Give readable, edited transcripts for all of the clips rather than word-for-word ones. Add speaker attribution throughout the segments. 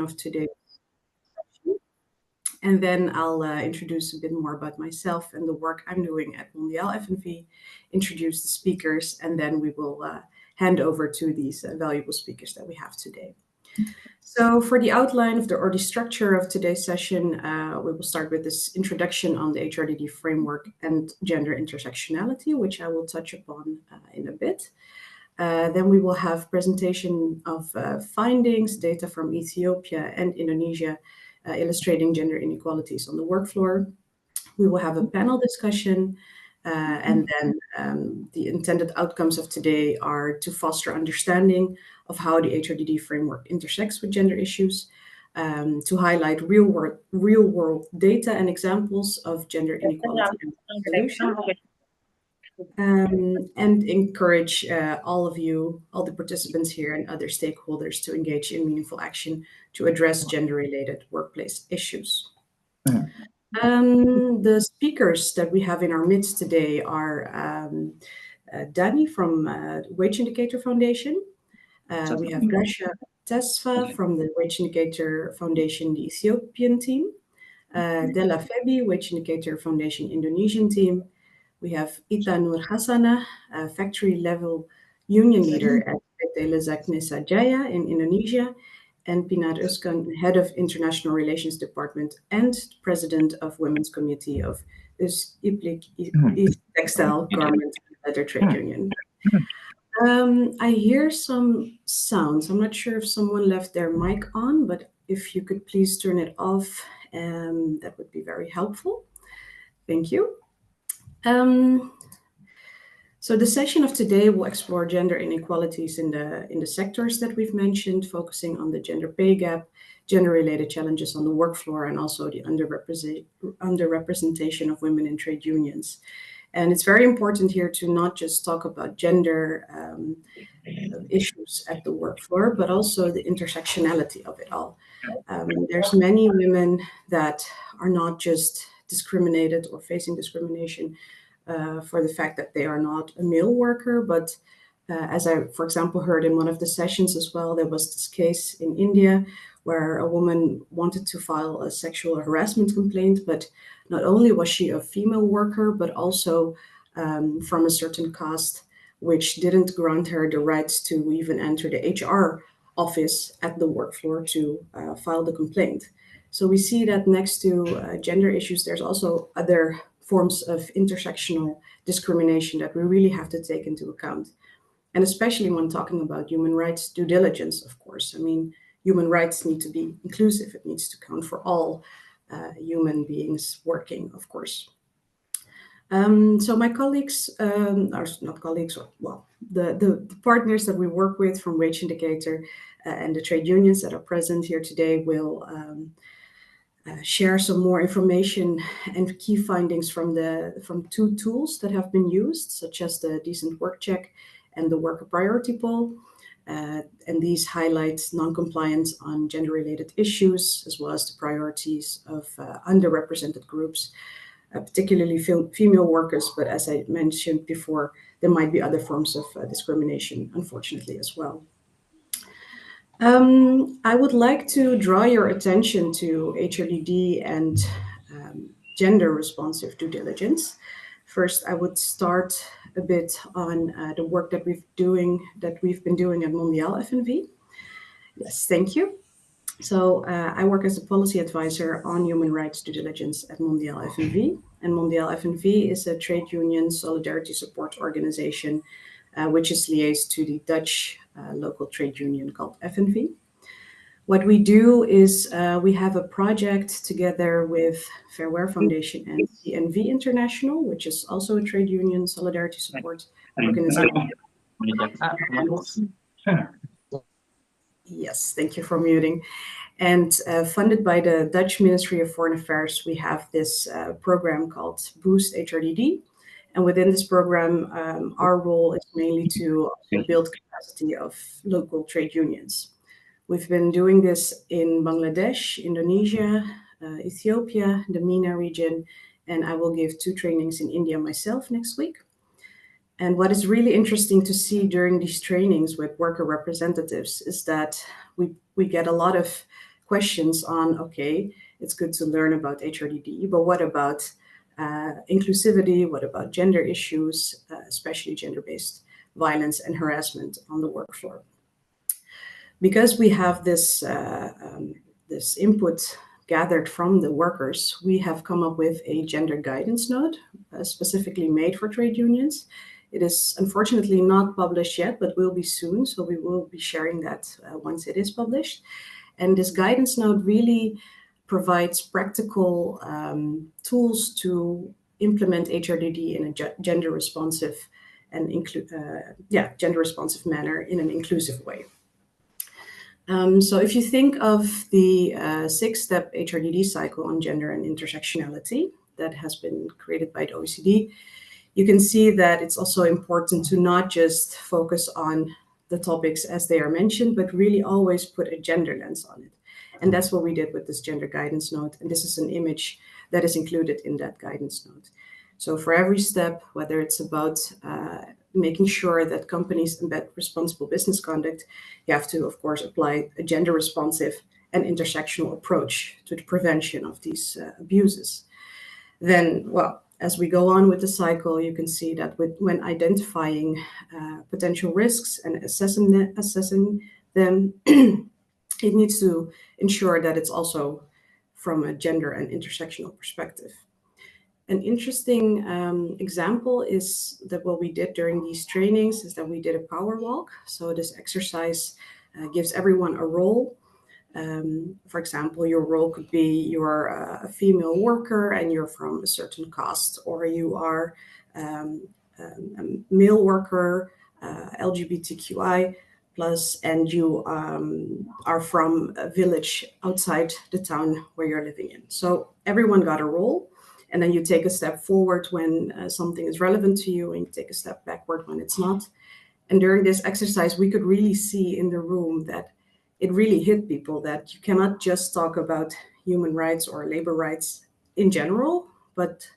Speaker 1: of today's session. And then I'll introduce a bit more about myself and the work I'm doing at Mondial FNV, introduce the speakers, and then we will hand over to these valuable speakers that we have today. So for the outline of the structure of today's session, we will start with this introduction on the HRDD framework and gender intersectionality, which I will touch upon in a bit. Then we will have presentation of findings, data from Ethiopia and Indonesia, illustrating gender inequalities on the work floor. We will have a panel discussion, and then the intended outcomes of today are to foster understanding of how the HRDD framework intersects with gender issues, to highlight real-world data and examples of gender inequality and solutions, and encourage all of you, all the participants here and other stakeholders to engage in meaningful action to address gender-related workplace issues. The speakers that we have in our midst today are Dani from Wage Indicator Foundation. We have Rasha Tesfa from the Wage Indicator Foundation, the Ethiopian team. Della Febi, Wage Indicator Foundation, Indonesian team. We have Ita Nur Hassana, factory level union leader at PT Lezak Nisa Jaya in Indonesia, and Pinar Özkan, head of international relations department and president of women's committee of Iplik East Textile Garment and Leather Trade Union. I hear some sounds. I'm not sure if someone left their mic on, but if you could please turn it off, that would be very helpful. Thank you. So the session of today will explore gender inequalities in the sectors that we've mentioned, focusing on the gender pay gap, gender-related challenges on the work floor, and also the underrepresentation of women in trade unions. And it's very important here to not just talk about gender issues at the work floor, but also the intersectionality of it all. There's many women that are not just discriminated or facing discrimination for the fact that they are not a male worker, but as I, for example, heard in one of the sessions as well, there was this case in India where a woman wanted to file a sexual harassment complaint, but not only was she a female worker, but also from a certain caste, which didn't grant her the rights to even enter the HR office at the work floor to file the complaint. So we see that next to gender issues, there's also other forms of intersectional discrimination that we really have to take into account. And especially when talking about human rights due diligence, of course. I mean, human rights need to be inclusive. It needs to count for all human beings working, of course. So my colleagues, or not colleagues, or well, the partners that we work with from Wage Indicator and the trade unions that are present here today will share some more information and key findings from two tools that have been used, such as the Decent Work Check and the Worker Priority Poll. And these highlight non-compliance on gender-related issues, as well as the priorities of underrepresented groups, particularly female workers. But as I mentioned before, there might be other forms of discrimination, unfortunately, as well. I would like to draw your attention to HRDD and gender responsive due diligence. First, I would start a bit on the work that we've been doing at Mondial FNV. Yes, thank you. So I work as a policy advisor on human rights due diligence at Mondial FNV. And Mondial FNV is a trade union solidarity support organization, which is liaised to the Dutch local trade union called FNV. What we do is we have a project together with Fair Wear Foundation and CNV International, which is also a trade union solidarity support organization. Yes, thank you for muting. And funded by the Dutch Ministry of Foreign Affairs, we have this program called Boost HRDD. And within this program, our role is mainly to build capacity of local trade unions. We've been doing this in Bangladesh, Indonesia, Ethiopia, the MENA region, and I will give 2 trainings in India myself next week. And what is really interesting to see during these trainings with worker representatives is that we get a lot of questions on, okay, it's good to learn about HRDD, but what about inclusivity? What about gender issues, especially gender-based violence and harassment on the work floor? Because we have this this input gathered from the workers, we have come up with a gender guidance note specifically made for trade unions. It is unfortunately not published yet, but will be soon. So we will be sharing that once it is published. And this guidance note really provides practical tools to implement HRDD in a gender responsive and gender responsive manner in an inclusive way. So if you think of the six-step HRDD cycle on gender and intersectionality that has been created by the OECD, you can see that it's also important to not just focus on the topics as they are mentioned, but really always put a gender lens on it. And that's what we did with this gender guidance note. And this is an image that is included in that guidance note. So for every step, whether it's about making sure that companies embed responsible business conduct, you have to, of course, apply a gender responsive and intersectional approach to the prevention of these abuses. Then, well, as we go on with the cycle, you can see that when identifying potential risks and assessing them, it needs to ensure that it's also from a gender and intersectional perspective. An interesting example is that what we did during these trainings is that we did a power walk. So this exercise gives everyone a role. For example, your role could be you're a female worker and you're from a certain caste, or you are a male worker, LGBTQI plus, and you are from a village outside the town where you're living in. So everyone got a role. And then you take a step forward when something is relevant to you, and you take a step backward when it's not. And during this exercise, we could really see in the room that it really hit people that you cannot just talk about human rights or labor rights in general, but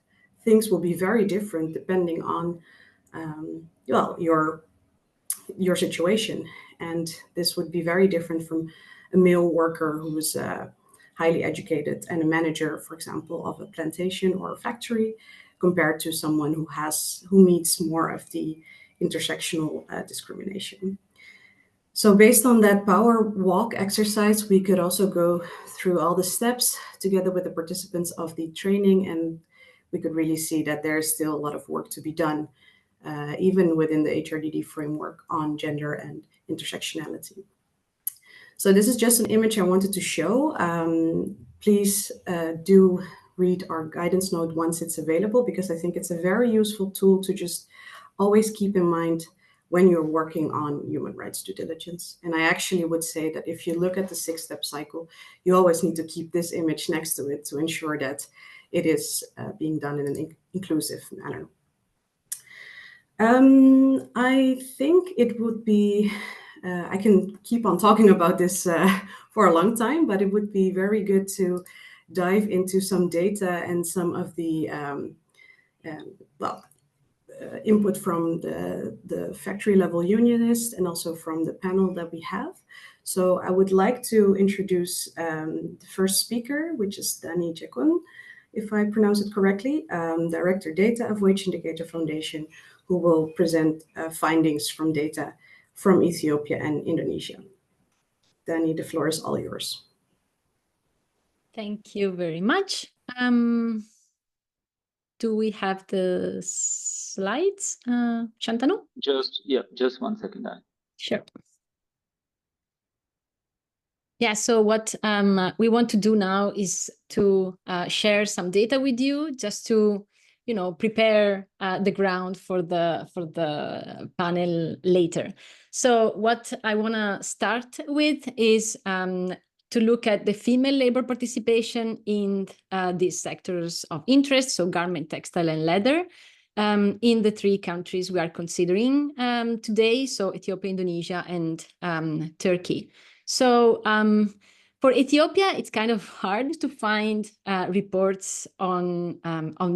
Speaker 1: things will be very different depending on your situation. And this would be very different from a male worker who's highly educated and a manager, for example, of a plantation or a factory, compared to someone who meets more of the intersectional discrimination. So based on that power walk exercise, we could also go through all the steps together with the participants of the training, and we could really see that there's still a lot of work to be done, even within the HRDD framework on gender and intersectionality. So this is just an image I wanted to show. Please do read our guidance note once it's available, because I think it's a very useful tool to just always keep in mind when you're working on human rights due diligence. And I actually would say that if you look at the six-step cycle, you always need to keep this image next to it to ensure that it is being done in an inclusive manner. I think it would be, I can keep on talking about this for a long time, but it would be very good to dive into some data and some of the, input from the factory level unionists and also from the panel that we have. So I would like to introduce the first speaker, which is Dani Jekun, if I pronounce it correctly, Director Data of Wage Indicator Foundation, who will present findings from data from Ethiopia and Indonesia. Dani, the floor is all yours.
Speaker 2: Thank you very much. Do we have the slides, Shantanu?
Speaker 3: Just 1 second.
Speaker 2: Sure. Yeah, so what we want to do now is to share some data with you, just to prepare the ground for the panel later. So what I want to start with is to look at the female labor participation in these sectors of interest, so garment, textile, and leather, in the three countries we are considering today, so Ethiopia, Indonesia, and Turkey. So for Ethiopia, it's kind of hard to find reports on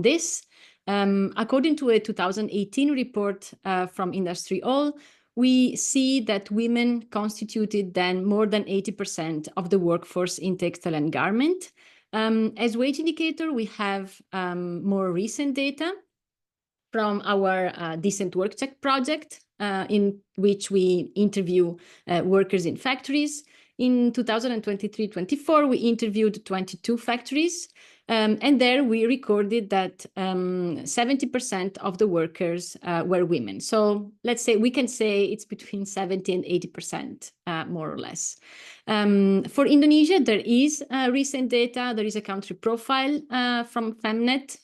Speaker 2: this. According to a 2018 report from Industry All, we see that women constituted then more than 80% of the workforce in textile and garment. As wage indicator, we have more recent data from our Decent Work Check project, in which we interview workers in factories. In 2023-24, we interviewed 22 factories, and there we recorded that 70% of the workers were women. So let's say we can say it's between 70 and 80%, more or less. For Indonesia, there is recent data. There is a country profile from Femnet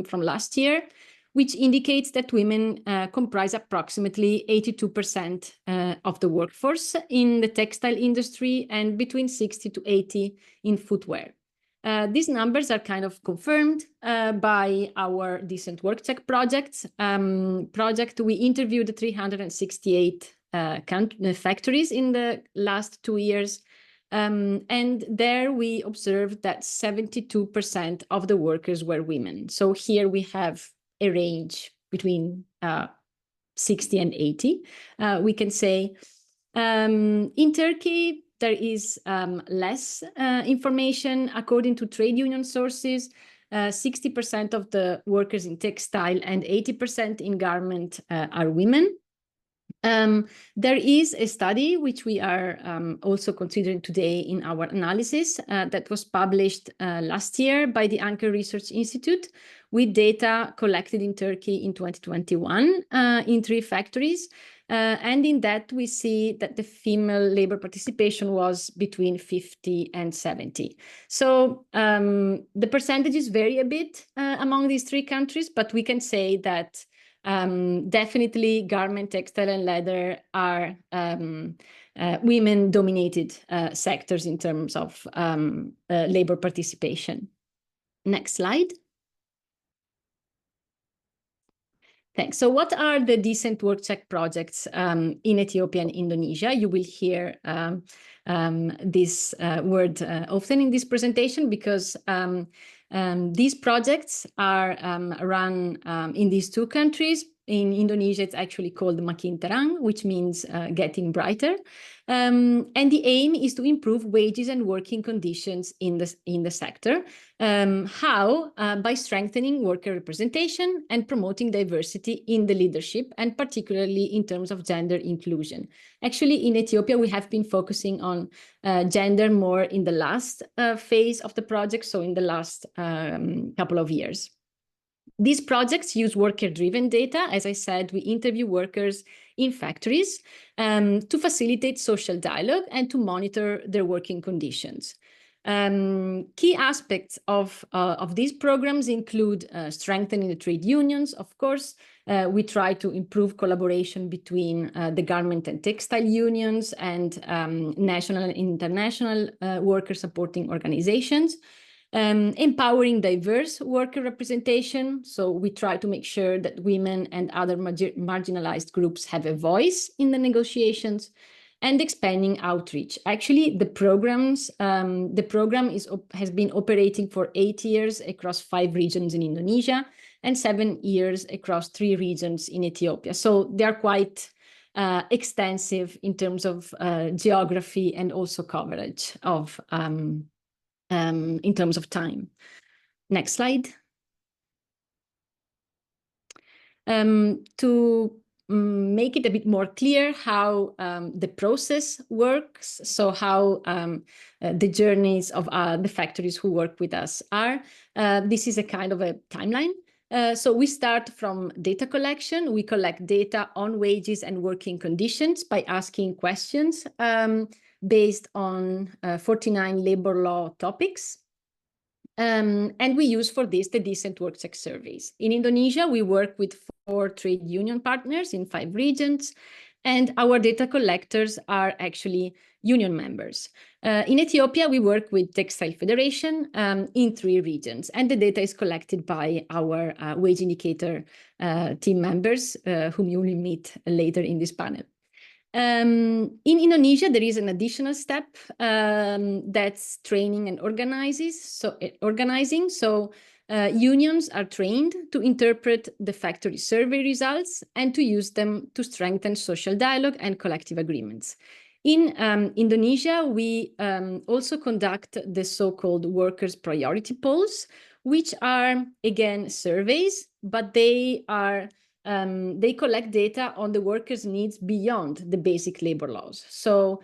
Speaker 2: from last year, which indicates that women comprise approximately 82% of the workforce in the textile industry and between 60 to 80 in footwear. These numbers are kind of confirmed by our Decent Work Check project. We interviewed 368 factories in the last 2 years. And there we observed that 72% of the workers were women. So here we have a range between 60 and 80, we can say. In Turkey, there is less information. According to trade union sources, 60% of the workers in textile and 80% in garment are women. There is a study which we are also considering today in our analysis that was published last year by the Anchor Research Institute with data collected in Turkey in 2021 in 3 factories. And in that, we see that the female labor participation was between 50 and 70. So the percentages vary a bit among these 3 countries, but we can say that definitely garment, textile, and leather are women-dominated sectors in terms of labor participation. Next slide. Thanks. So what are the Decent Work Check projects in Ethiopia and Indonesia? You will hear this word often in this presentation because these projects are run in these 2 countries. In Indonesia, it's actually called Makin Terang, which means getting brighter. And the aim is to improve wages and working conditions in the sector. How? By strengthening worker representation and promoting diversity in the leadership, and particularly in terms of gender inclusion. Actually, in Ethiopia, we have been focusing on gender more in the last phase of the project, so in the last couple of years. These projects use worker-driven data. As I said, we interview workers in factories to facilitate social dialogue and to monitor their working conditions. Key aspects of these programs include strengthening the trade unions, of course. We try to improve collaboration between the garment and textile unions and national and international worker supporting organizations. Empowering diverse worker representation. So we try to make sure that women and other marginalized groups have a voice in the negotiations, and expanding outreach. Actually, the program has been operating for 8 years across 5 regions in Indonesia and 7 years across 3 regions in Ethiopia. So they are quite extensive in terms of geography and also coverage of in terms of time. Next slide. To make it a bit more clear how the process works, so how the journeys of the factories who work with us are. This is a kind of a timeline. So we start from data collection. We collect data on wages and working conditions by asking questions based on 49 labor law topics. And we use for this the Decent Work Check surveys. In Indonesia, we work with 4 trade union partners in 5 regions, and our data collectors are actually union members. In Ethiopia, we work with Textile Federation in 3 regions, and the data is collected by our wage indicator team members, whom you will meet later in this panel. In Indonesia, there is an additional step that's training and organizing. So unions are trained to interpret the factory survey results and to use them to strengthen social dialogue and collective agreements. In Indonesia, we also conduct the so-called workers' priority polls, which are, again, surveys, but they collect data on the workers' needs beyond the basic labor laws. So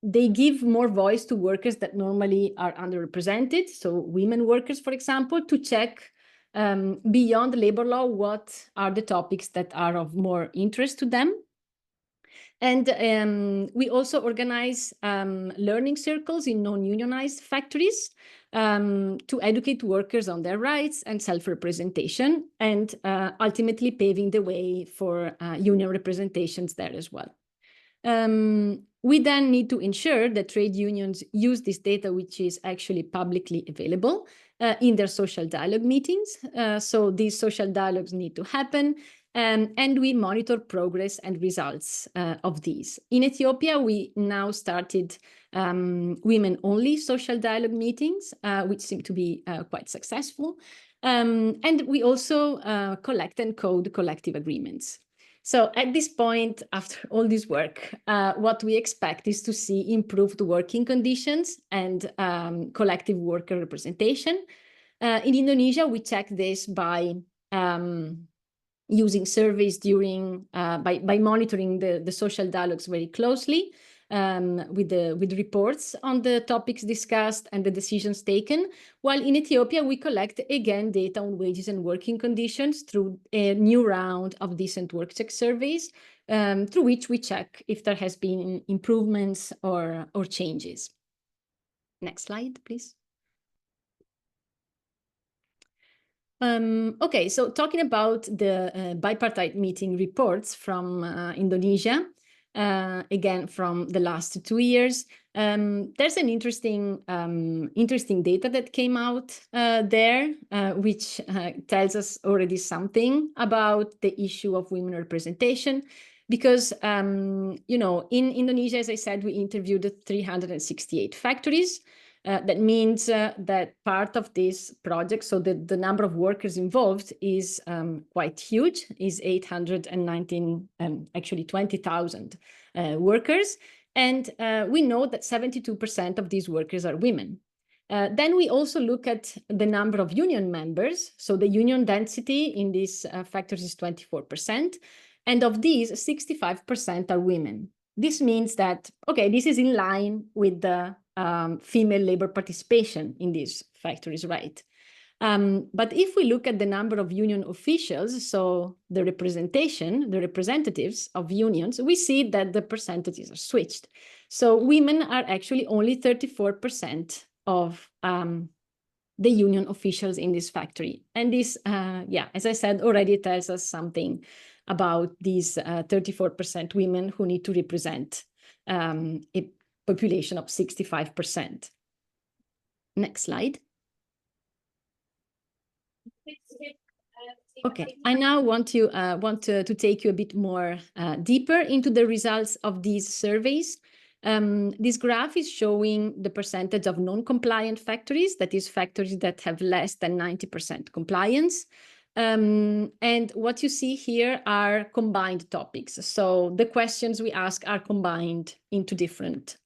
Speaker 2: they give more voice to workers that normally are underrepresented. So women workers, for example, to check beyond labor law, what are the topics that are of more interest to them. And we also organize learning circles in non-unionized factories to educate workers on their rights and self-representation, and ultimately paving the way for union representations there as well. We then need to ensure that trade unions use this data, which is actually publicly available, in their social dialogue meetings. So these social dialogues need to happen, and we monitor progress and results of these. In Ethiopia, we now started women-only social dialogue meetings, which seem to be quite successful. And we also collect and code collective agreements. So at this point, after all this work, what we expect is to see improved working conditions and collective worker representation. In Indonesia, we check this by using surveys by monitoring the social dialogues very closely, with reports on the topics discussed and the decisions taken. While in Ethiopia, we collect again data on wages and working conditions through a new round of decent work check surveys, through which we check if there has been improvements or changes. Next slide, please. Okay, so talking about the bipartite meeting reports from Indonesia, again from the last 2 years, there's an interesting data that came out there, which tells us already something about the issue of women representation. Because, you know, in Indonesia, as I said, we interviewed 368 factories. That means that part of this project, so the number of workers involved is quite huge, is 819, actually 20,000 workers. And we know that 72% of these workers are women. Then we also look at the number of union members. So the union density in these factors is 24%. And of these, 65% are women. This means that, okay, this is in line with the female labor participation in these factories, right? But if we look at the number of union officials, so the representatives of unions, we see that the percentages are switched. So women are actually only 34% of the union officials in this factory. And this, yeah, as I said, already tells us something about these 34% women who need to represent a population of 65%. Next slide. Okay, I now want to take you a bit more deeper into the results of these surveys. This graph is showing the percentage of non-compliant factories, that is factories that have less than 90% compliance. And what you see here are combined topics. So the questions we ask are combined into different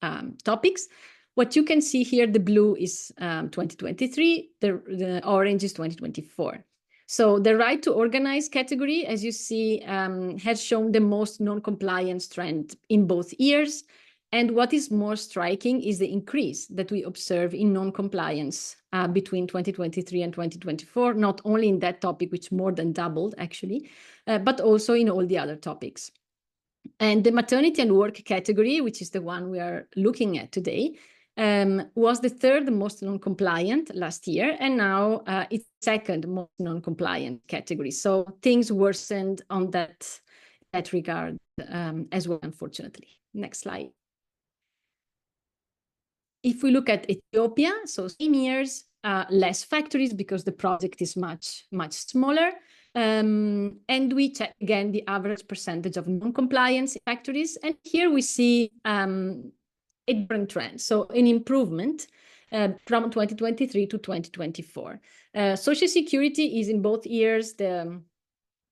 Speaker 2: topics. What you can see here, the blue is 2023, the orange is 2024. So the right to organize category, as you see, has shown the most non-compliance trend in both years. And what is more striking is the increase that we observe in non-compliance between 2023 and 2024, not only in that topic, which more than doubled actually, but also in all the other topics. And the maternity and work category, which is the one we are looking at today, was the third most non-compliant last year, and now it's second most non-compliant category. So things worsened on that regard as well, unfortunately. Next slide. If we look at Ethiopia, so same years, less factories because the project is much smaller. And we check again the average percentage of non-compliance factories. And here we see a different trend, so an improvement from 2023 to 2024. Social security is in both years the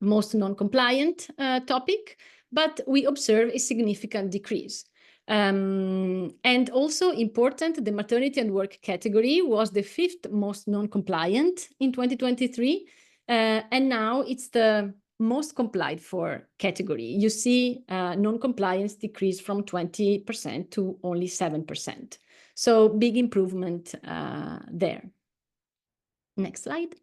Speaker 2: most non-compliant topic, but we observe a significant decrease. And also important, the maternity and work category was the 5th most non-compliant in 2023, and now it's the most complied for category. You see non-compliance decreased from 20% to only 7%. So big improvement there. Next slide.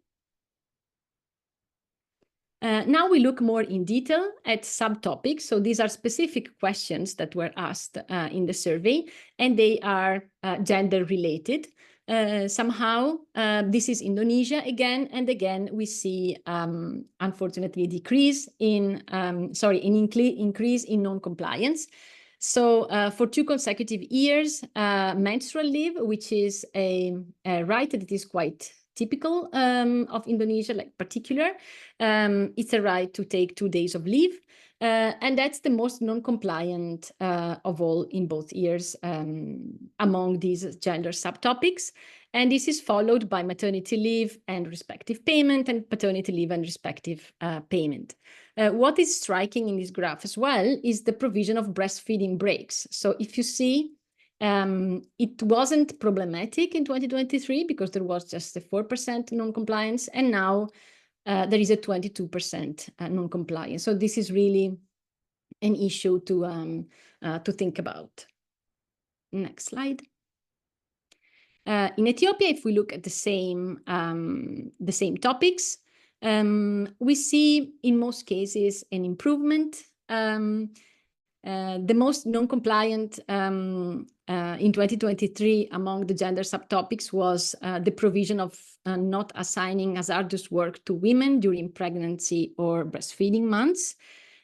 Speaker 2: Now we look more in detail at subtopics. So these are specific questions that were asked in the survey, and they are gender related. Somehow, this is Indonesia again and again. We see, unfortunately, a decrease in, increase in non-compliance. So for 2 consecutive years, menstrual leave, which is a right that is quite typical of Indonesia, like particular, it's a right to take 2 days of leave. And that's the most non-compliant of all in both years among these gender subtopics. And this is followed by maternity leave and respective payment, and paternity leave and respective payment. What is striking in this graph as well is the provision of breastfeeding breaks. So if you see, it wasn't problematic in 2023 because there was just a 4% non-compliance, and now there is a 22% non-compliance. So this is really an issue to think about. Next slide. In Ethiopia, if we look at the same topics, we see in most cases an improvement. The most non-compliant in 2023 among the gender subtopics was the provision of not assigning hazardous work to women during pregnancy or breastfeeding months.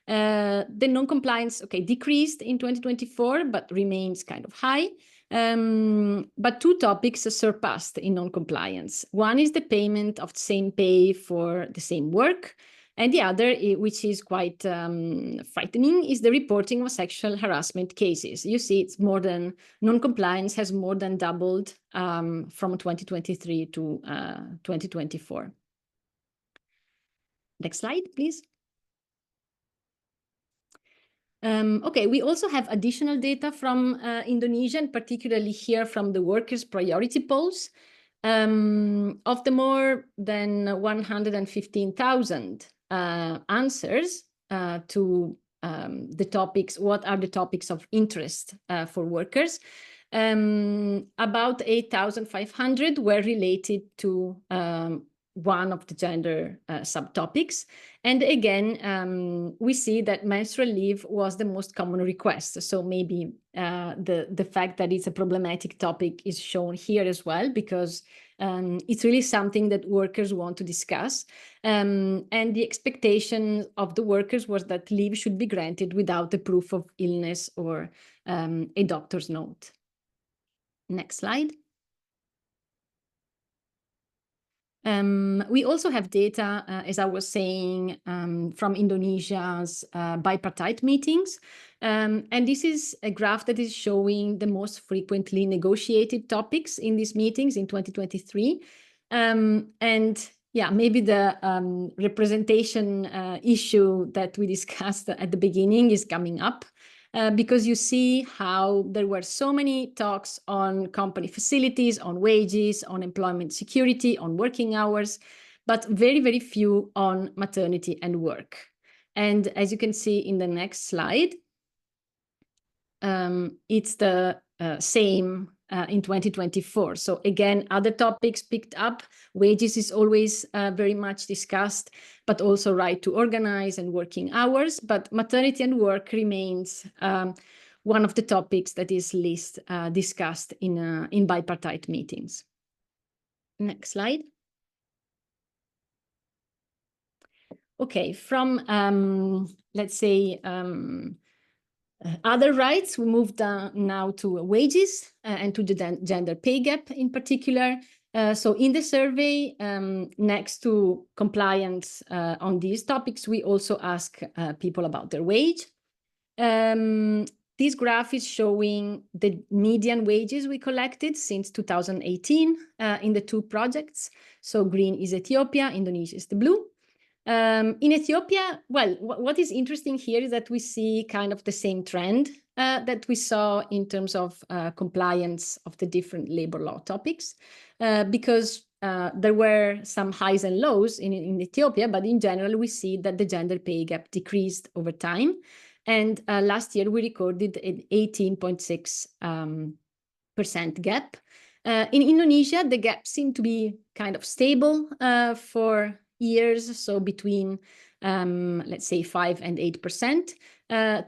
Speaker 2: The non-compliance, decreased in 2024, but remains kind of high. But 2 topics surpassed in non-compliance. One is the payment of same pay for the same work. And the other, which is quite frightening, is the reporting of sexual harassment cases. You see, it's more than, non-compliance has more than doubled from 2023 to 2024. Next slide, please. We also have additional data from Indonesia, and particularly here from the workers' priority polls. Of the more than 115,000 answers to the topics, what are the topics of interest for workers, about 8,500 were related to one of the gender subtopics. And again, we see that menstrual leave was the most common request. So maybe the fact that it's a problematic topic is shown here as well, because it's really something that workers want to discuss. And the expectation of the workers was that leave should be granted without the proof of illness or a doctor's note. Next slide. We also have data, as I was saying, from Indonesia's bipartite meetings. And this is a graph that is showing the most frequently negotiated topics in these meetings in 2023. And yeah, maybe the representation issue that we discussed at the beginning is coming up. Because you see how there were so many talks on company facilities, on wages, on employment security, on working hours, but very, very few on maternity and work. And as you can see in the next slide, it's the same in 2024. So again, other topics picked up. Wages is always very much discussed, but also right to organize and working hours. But maternity and work remains one of the topics that is least discussed in bipartite meetings. Next slide. Okay, from let's say other rights, we moved now to wages and to the gender pay gap in particular. So in the survey, next to compliance on these topics, we also ask people about their wage. this graph is showing the median wages we collected since 2018 in the two projects. So green is Ethiopia, Indonesia is the blue. In Ethiopia, well, what is interesting here is that we see kind of the same trend that we saw in terms of compliance of the different labor law topics, because there were some highs and lows in Ethiopia, but in general, we see that the gender pay gap decreased over time. And last year, we recorded an 18.6% gap. In Indonesia, the gap seemed to be kind of stable for years, so between, let's say, 5 and 8%,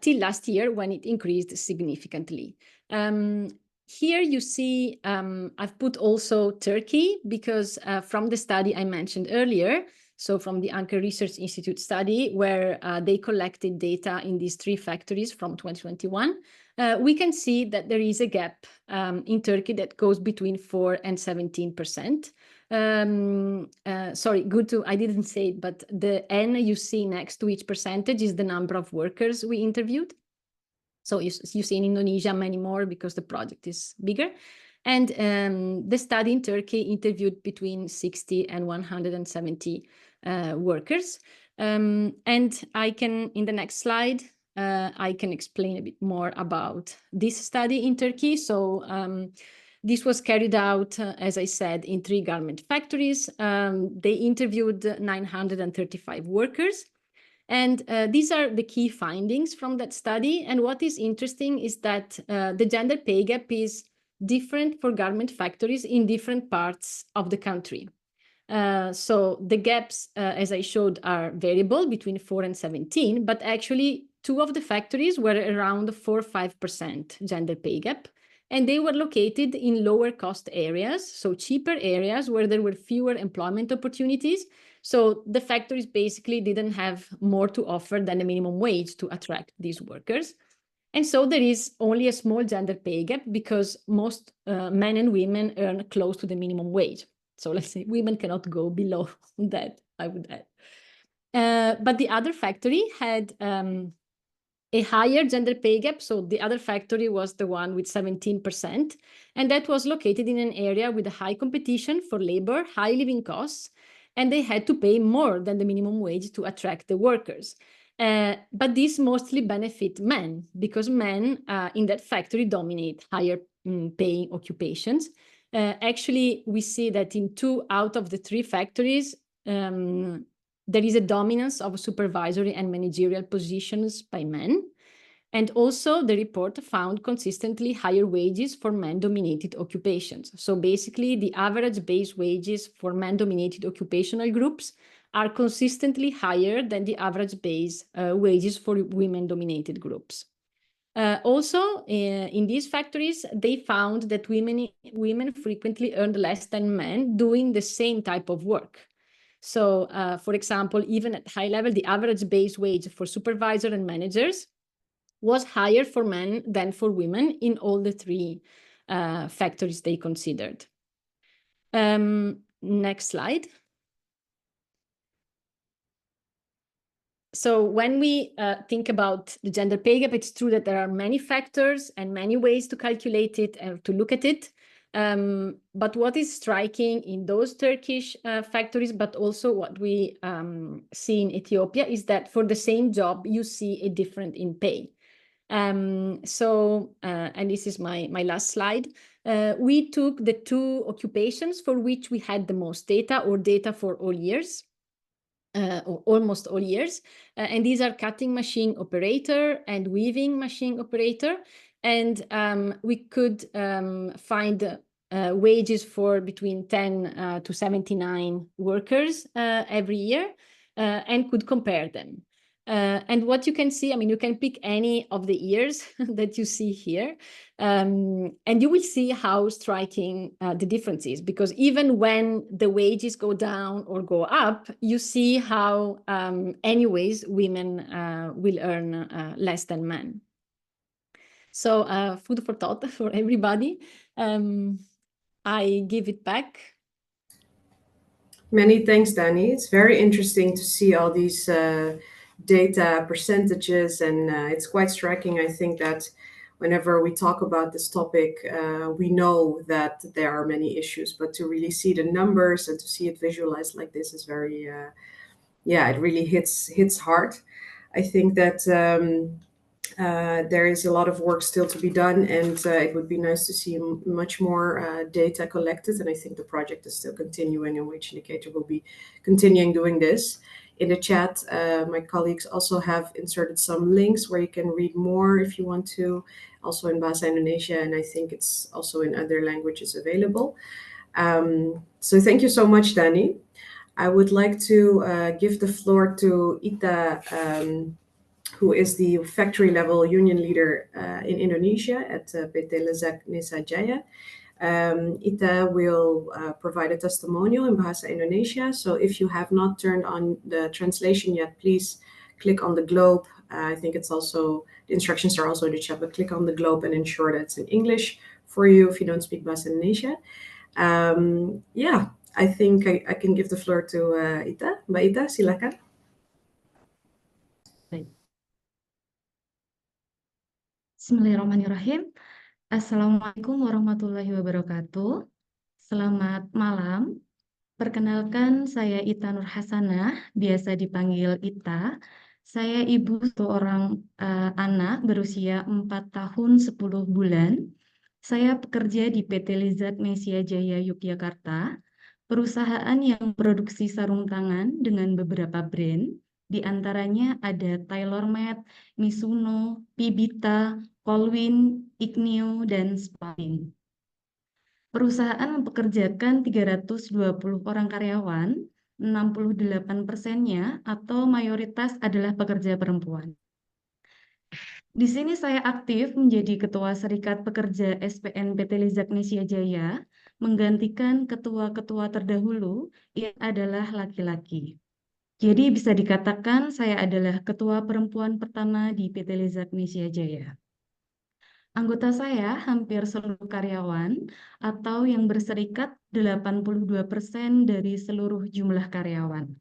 Speaker 2: till last year when it increased significantly. Here you see, I've put also Turkey because from the study I mentioned earlier, so from the Anchor Research Institute study, where they collected data in these three factories from 2021, we can see that there is a gap in Turkey that goes between 4 and 17%. Sorry, I didn't say it, but the N you see next to each percentage is the number of workers we interviewed. So you see in Indonesia many more because the project is bigger. And the study in Turkey interviewed between 60 and 170 workers. And I can, in the next slide, I can explain a bit more about this study in Turkey. So this was carried out, as I said, in 3 garment factories. They interviewed 935 workers. And these are the key findings from that study. And what is interesting is that the gender pay gap is different for garment factories in different parts of the country. So the gaps, as I showed, are variable between 4 and 17, but actually 2 of the factories were around 4 or 5% gender pay gap. And they were located in lower cost areas, so cheaper areas where there were fewer employment opportunities. So the factories basically didn't have more to offer than the minimum wage to attract these workers. And so there is only a small gender pay gap because most men and women earn close to the minimum wage. So let's say women cannot go below that, I would add. But the other factory had a higher gender pay gap. So the other factory was the one with 17%. And that was located in an area with a high competition for labor, high living costs, and they had to pay more than the minimum wage to attract the workers. But this mostly benefit men because men in that factory dominate higher paying occupations. Actually, we see that in 2 out of the 3 factories, there is a dominance of supervisory and managerial positions by men. And also the report found consistently higher wages for men-dominated occupations. So basically the average base wages for men-dominated occupational groups are consistently higher than the average base wages for women-dominated groups. Also, in these factories, they found that women frequently earned less than men doing the same type of work. So, for example, even at high level, the average base wage for supervisors and managers was higher for men than for women in all the 3 factories they considered. Next slide. So when we think about the gender pay gap, it's true that there are many factors and many ways to calculate it and to look at it. But what is striking in those Turkish factories, but also what we see in Ethiopia, is that for the same job, you see a difference in pay. And this is my last slide. We took the 2 occupations for which we had the most data, or data for all years. Or almost all years. And these are cutting machine operator and weaving machine operator. And we could find wages for between 10 to 79 workers every year and could compare them. And what you can see, I mean, you can pick any of the years that you see here, and you will see how striking the difference is, because even when the wages go down or go up, you see how anyways women will earn less than men. So food for thought for everybody. I give it back.
Speaker 1: Many thanks, Dani. It's very interesting to see all these data percentages, and it's quite striking. I think that whenever we talk about this topic, we know that there are many issues, but to really see the numbers and to see it visualized like this is very, it really hits hard. I think that there is a lot of work still to be done, and it would be nice to see much more data collected. And I think the project is still continuing, and Wage Indicator will be continuing doing this. In the chat, my colleagues also have inserted some links where you can read more if you want to, also in Bahasa Indonesia, and I think it's also in other languages available. So thank you so much, Dani. I would like to give the floor to Ita, who is the factory level union leader in Indonesia at PT Lezak Nisa Jaya. Ita will provide a testimonial in Bahasa Indonesia. So if you have not turned on the translation yet, please click on the globe. I think it's also, the instructions are also in the chat, but click on the globe and ensure that it's in English for you if you don't speak Bahasa Indonesia. I think I can give the floor to Ita. Mbak Ita, silakan.
Speaker 4: Bismillahirrahmanirrahim. Assalamualaikum warahmatullahi wabarakatuh. Selamat malam. Perkenalkan, saya Ita Nur Hasanah, biasa dipanggil Ita. Saya ibu seorang anak berusia 4 tahun 10 bulan. Saya bekerja di PT Lezak Nisa Jaya Yogyakarta, perusahaan yang produksi sarung tangan dengan beberapa brand. Di antaranya ada TaylorMade, Mizuno, Pibita, Colwyn, Igneo, dan Spalding. Perusahaan mempekerjakan 320 orang karyawan, 68%-nya atau mayoritas adalah pekerja perempuan. Di sini saya aktif menjadi Ketua Serikat Pekerja SPN PT Lezak Nisa Jaya, menggantikan ketua-ketua terdahulu yang adalah laki-laki. Jadi bisa dikatakan saya adalah ketua perempuan pertama di PT Lezak Nisa Jaya. Anggota saya hampir seluruh karyawan atau yang berserikat 82% dari seluruh jumlah karyawan.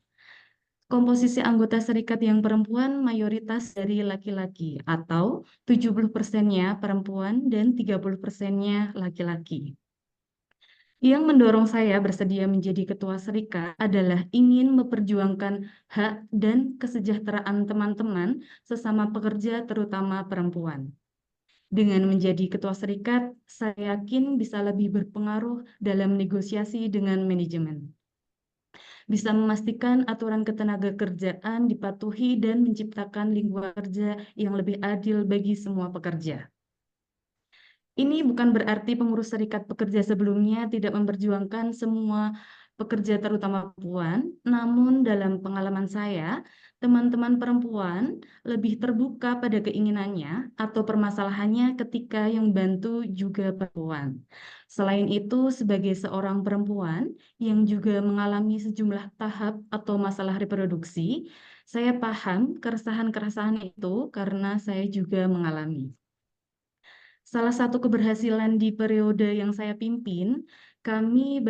Speaker 4: Komposisi anggota serikat yang perempuan mayoritas dari laki-laki atau 70%-nya perempuan dan 30%-nya laki-laki. Yang mendorong saya bersedia menjadi ketua serikat adalah ingin memperjuangkan hak dan kesejahteraan teman-teman sesama pekerja terutama perempuan. Dengan menjadi ketua serikat, saya yakin bisa lebih berpengaruh dalam negosiasi dengan manajemen. Bisa memastikan aturan ketenagakerjaan dipatuhi dan menciptakan lingkungan kerja yang lebih adil bagi semua pekerja. Ini bukan berarti pengurus serikat pekerja sebelumnya tidak memperjuangkan semua pekerja terutama perempuan, namun dalam pengalaman saya, teman-teman perempuan lebih terbuka pada keinginannya atau permasalahannya ketika yang membantu juga perempuan. Selain itu, sebagai seorang perempuan yang juga mengalami sejumlah tahap atau masalah reproduksi, saya paham keresahan-keresahan itu karena saya juga mengalami. Salah satu keberhasilan di periode yang saya pimpin, kami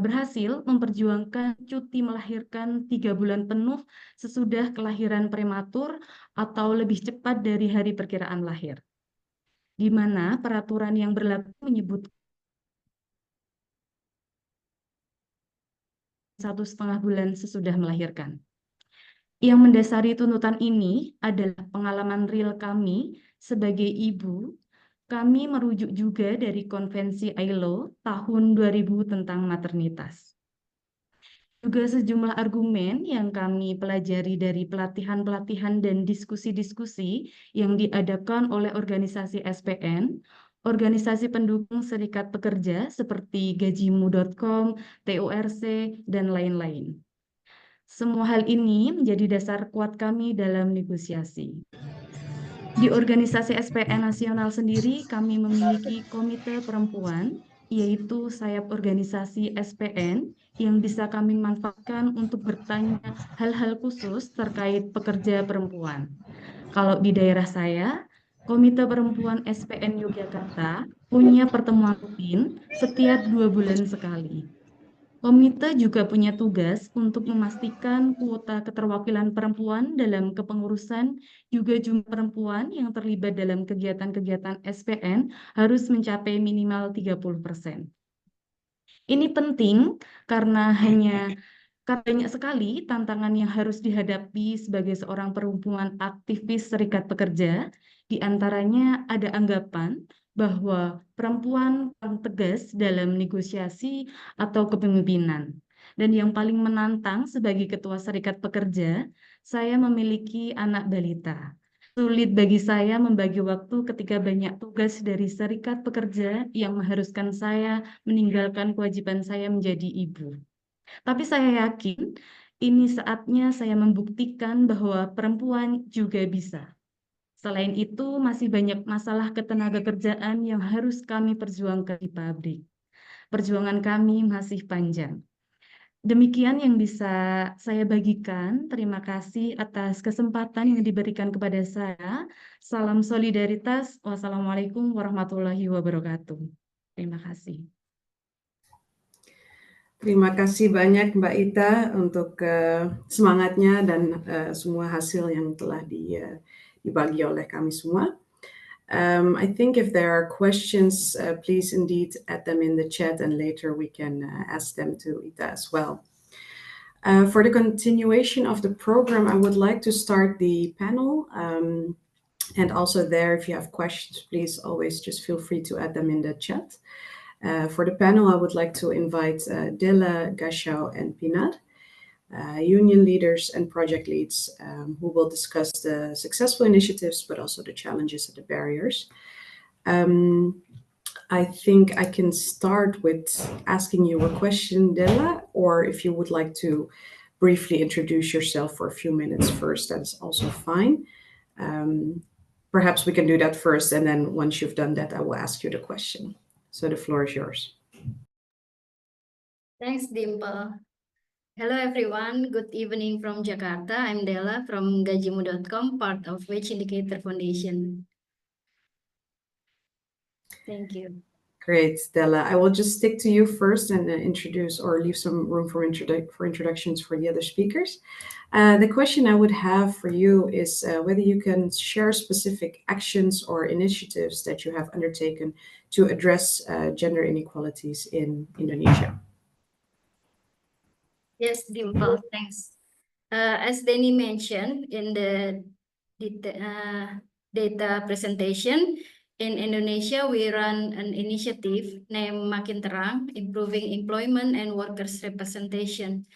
Speaker 4: berhasil memperjuangkan cuti melahirkan 3 bulan penuh sesudah kelahiran prematur atau lebih cepat dari hari perkiraan lahir. Di mana peraturan yang berlaku menyebut 1,5 bulan sesudah melahirkan. Yang mendasari tuntutan ini adalah pengalaman real kami sebagai ibu. Kami merujuk juga dari Konvensi ILO tahun 2000 tentang maternitas. Juga sejumlah argumen yang kami pelajari dari pelatihan-pelatihan dan diskusi-diskusi yang diadakan oleh organisasi SPN, organisasi pendukung serikat pekerja seperti gajimu.com, TURC, dan lain-lain. Semua hal ini menjadi dasar kuat kami dalam negosiasi. Di organisasi SPN nasional sendiri, kami memiliki komite perempuan, yaitu sayap organisasi SPN yang bisa kami manfaatkan untuk bertanya hal-hal khusus terkait pekerja perempuan. Kalau di daerah saya, Komite Perempuan SPN Yogyakarta punya pertemuan rutin setiap 2 bulan sekali. Komite juga punya tugas untuk memastikan kuota keterwakilan perempuan dalam kepengurusan, juga jumlah perempuan yang terlibat dalam kegiatan-kegiatan SPN harus mencapai minimal 30%. Ini penting karena banyak sekali tantangan yang harus dihadapi sebagai seorang perempuan aktivis serikat pekerja. Di antaranya ada anggapan bahwa perempuan paling tegas dalam negosiasi atau kepemimpinan. Dan yang paling menantang sebagai ketua serikat pekerja, saya memiliki anak balita. Sulit bagi saya membagi waktu ketika banyak tugas dari serikat pekerja yang mengharuskan saya meninggalkan kewajiban saya menjadi ibu. Tapi saya yakin ini saatnya saya membuktikan bahwa perempuan juga bisa. Selain itu, masih banyak masalah ketenagakerjaan yang harus kami perjuangkan di pabrik. Perjuangan kami masih panjang. Demikian yang bisa saya bagikan. Terima kasih atas kesempatan yang diberikan kepada saya. Salam solidaritas. Wassalamualaikum warahmatullahi wabarakatuh. Terima kasih.
Speaker 1: Terima kasih banyak Mbak Ita untuk semangatnya dan semua hasil yang telah dibagi oleh kami semua. I think if there are questions, please indeed add them in the chat and later we can ask them to Ita as well. For the continuation of the program, I would like to start the panel. And also there, if you have questions, please always just feel free to add them in the chat. For the panel, I would like to invite Della, Gashao, and Pinat, union leaders and project leads who will discuss the successful initiatives, but also the challenges and the barriers. I think I can start with asking you a question, Della, or if you would like to briefly introduce yourself for a few minutes first, that's also fine. Perhaps we can do that first, and then once you've done that, I will ask you the question. So the floor is yours.
Speaker 5: Thanks, Dimple. Hello, everyone. Good evening from Jakarta. I'm Della from gajimu.com, part of Wage Indicator Foundation. Thank you.
Speaker 1: Great, Della. I will just stick to you first and introduce or leave some room for introductions for the other speakers. The question I would have for you is whether you can share specific actions or initiatives that you have undertaken to address gender inequalities in Indonesia.
Speaker 5: Yes, Dimple, thanks. As Denny mentioned in the data presentation, in Indonesia, we run an initiative named Makin Terang, Improving Employment and Workers' Representation.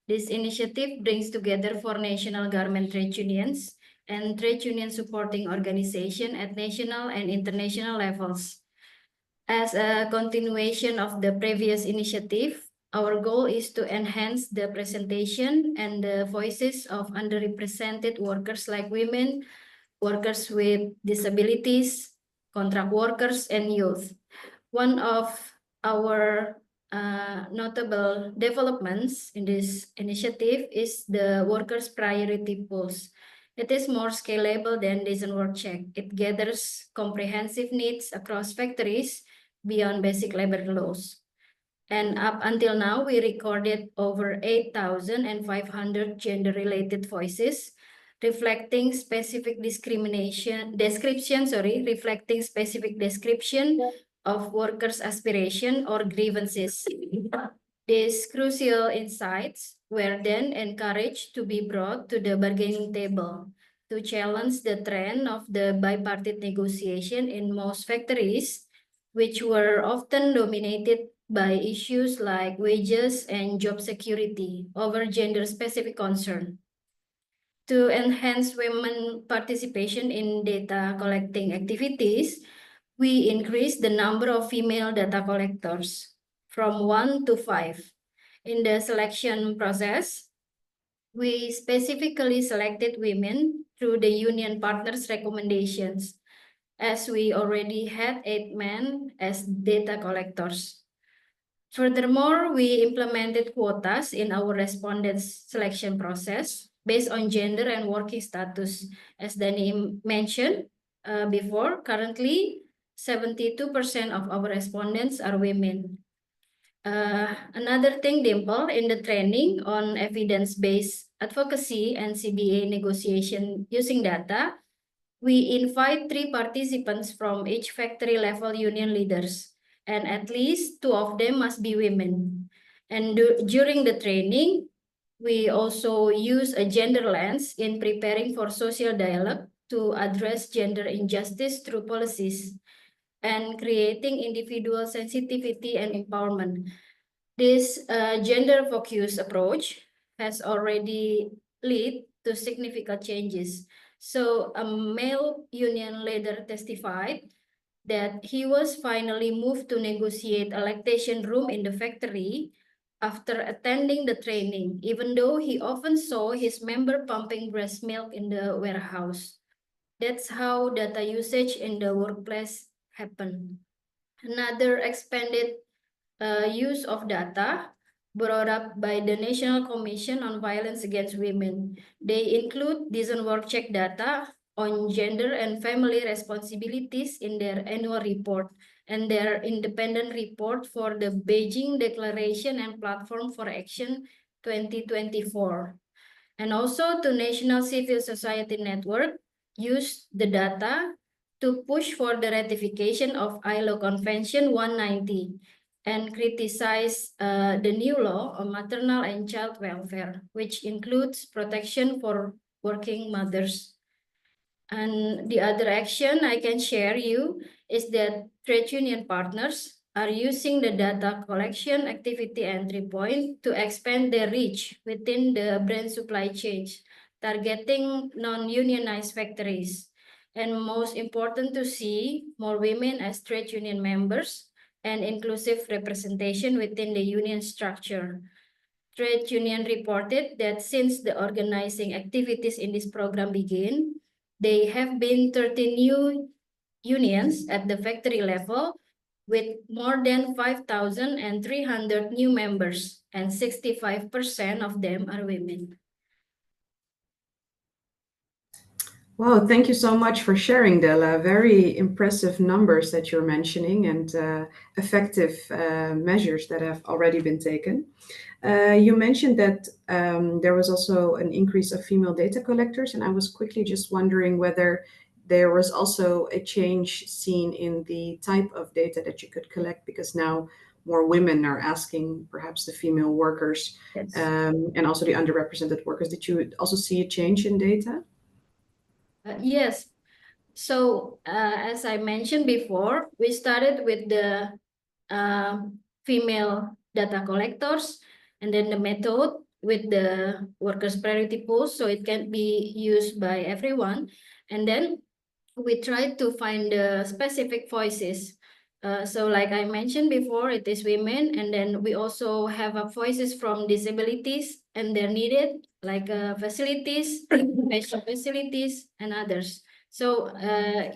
Speaker 5: This initiative brings together 4 national garment trade unions and trade union supporting organizations at national and international levels. As a continuation of the previous initiative, our goal is to enhance the presentation and the voices of underrepresented workers like women, workers with disabilities, contract workers, and youth. One of our notable developments in this initiative is the workers' priority pools. It is more scalable than decent work check. It gathers comprehensive needs across factories beyond basic labor laws. And up until now, we recorded over 8,500 gender-related voices, reflecting specific description of workers' aspiration or grievances. These crucial insights were then encouraged to be brought to the bargaining table to challenge the trend of the bipartite negotiation in most factories, which were often dominated by issues like wages and job security over gender-specific concern. To enhance women participation in data collecting activities, we increased the number of female data collectors from 1 to 5. In the selection process, we specifically selected women through the union partners' recommendations, as we already had 8 men as data collectors. Furthermore, we implemented quotas in our respondents' selection process based on gender and working status. As Danny mentioned before, currently 72% of our respondents are women. Another thing, Dimple, in the training on evidence-based advocacy and CBA negotiation using data, we invite 3 participants from each factory level union leaders, and at least 2 of them must be women. And during the training, we also use a gender lens in preparing for social dialogue to address gender injustice through policies and creating individual sensitivity and empowerment. This gender-focused approach has already led to significant changes. So a male union leader testified that he was finally moved to negotiate a lactation room in the factory after attending the training, even though he often saw his member pumping breast milk in the warehouse. That's how data usage in the workplace happened. Another expanded use of data brought up by the National Commission on Violence Against Women. They include decent work check data on gender and family responsibilities in their annual report and their independent report for the Beijing Declaration and Platform for Action 2024. And also the National Civil Society Network used the data to push for the ratification of ILO Convention 190 and criticize the new law on maternal and child welfare, which includes protection for working mothers. And the other action I can share you is that trade union partners are using the data collection activity entry point to expand their reach within the brand supply chain, targeting non-unionized factories. And most important to see more women as trade union members and inclusive representation within the union structure. Trade union reported that since the organizing activities in this program began, they have been 30 new unions at the factory level with more than 5,300 new members, and 65% of them are women.
Speaker 1: Wow, thank you so much for sharing, Della. Very impressive numbers that you're mentioning and effective measures that have already been taken. You mentioned that there was also an increase of female data collectors, and I was quickly just wondering whether there was also a change seen in the type of data that you could collect, because now more women are asking perhaps the female workers.
Speaker 5: Yes.
Speaker 1: And also the underrepresented workers. Did you also see a change in data?
Speaker 5: Yes. So as I mentioned before, we started with the female data collectors, and then the method with the workers' priority pools, so it can be used by everyone. And then we try to find the specific voices. So like I mentioned before, it is women, and then we also have voices from disabilities and they're needed, like facilities, education facilities, and others. So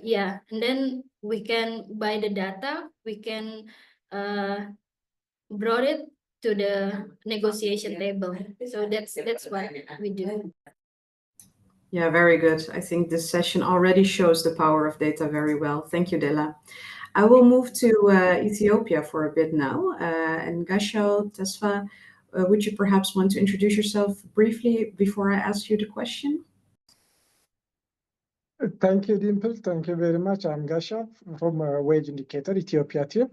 Speaker 5: yeah, and then we can, by the data, we can brought it to the negotiation table. So that's what we do.
Speaker 1: Yeah, very good. I think this session already shows the power of data very well. Thank you, Della. I will move to Ethiopia for a bit now. And Gasho, Tesfa, would you perhaps want to introduce yourself briefly before I ask you the question?
Speaker 6: Thank you, Dimple. Thank you very much. I'm Gasha from Wage Indicator, Ethiopia team.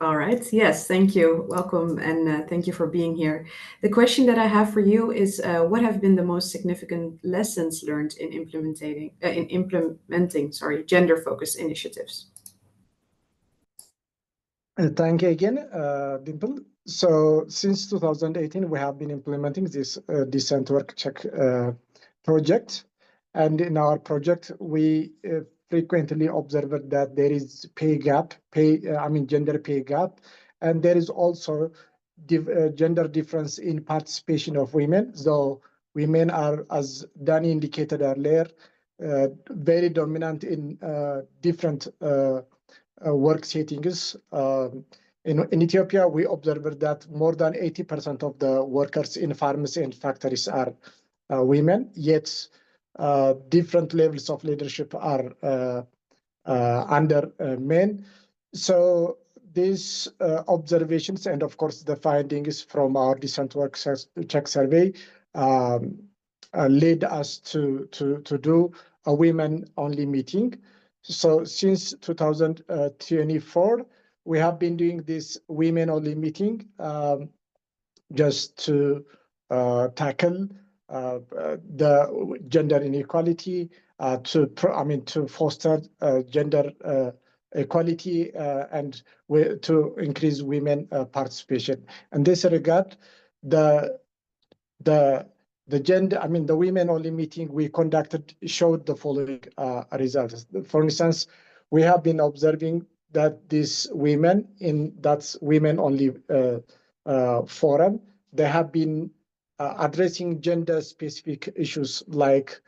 Speaker 1: All right. Yes, thank you. Welcome, and thank you for being here. The question that I have for you is, what have been the most significant lessons learned in implementing gender-focused initiatives?
Speaker 6: Thank you again, Dimple. So since 2018, we have been implementing this decent work check project. And in our project, we frequently observed that there is gender pay gap, and there is also gender difference in participation of women. So women are, as Danny indicated earlier, very dominant in different work settings. In Ethiopia, we observed that more than 80% of the workers in farms and factories are women, yet different levels of leadership are under men. So these observations and of course the findings from our decent work check survey led us to do a women-only meeting. So since 2024, we have been doing this women-only meeting just to tackle the gender inequality, to foster gender equality and to increase women participation. In this regard, the women-only meeting we conducted showed the following results. For instance, we have been observing that these women in that women-only forum, they have been addressing gender-specific issues like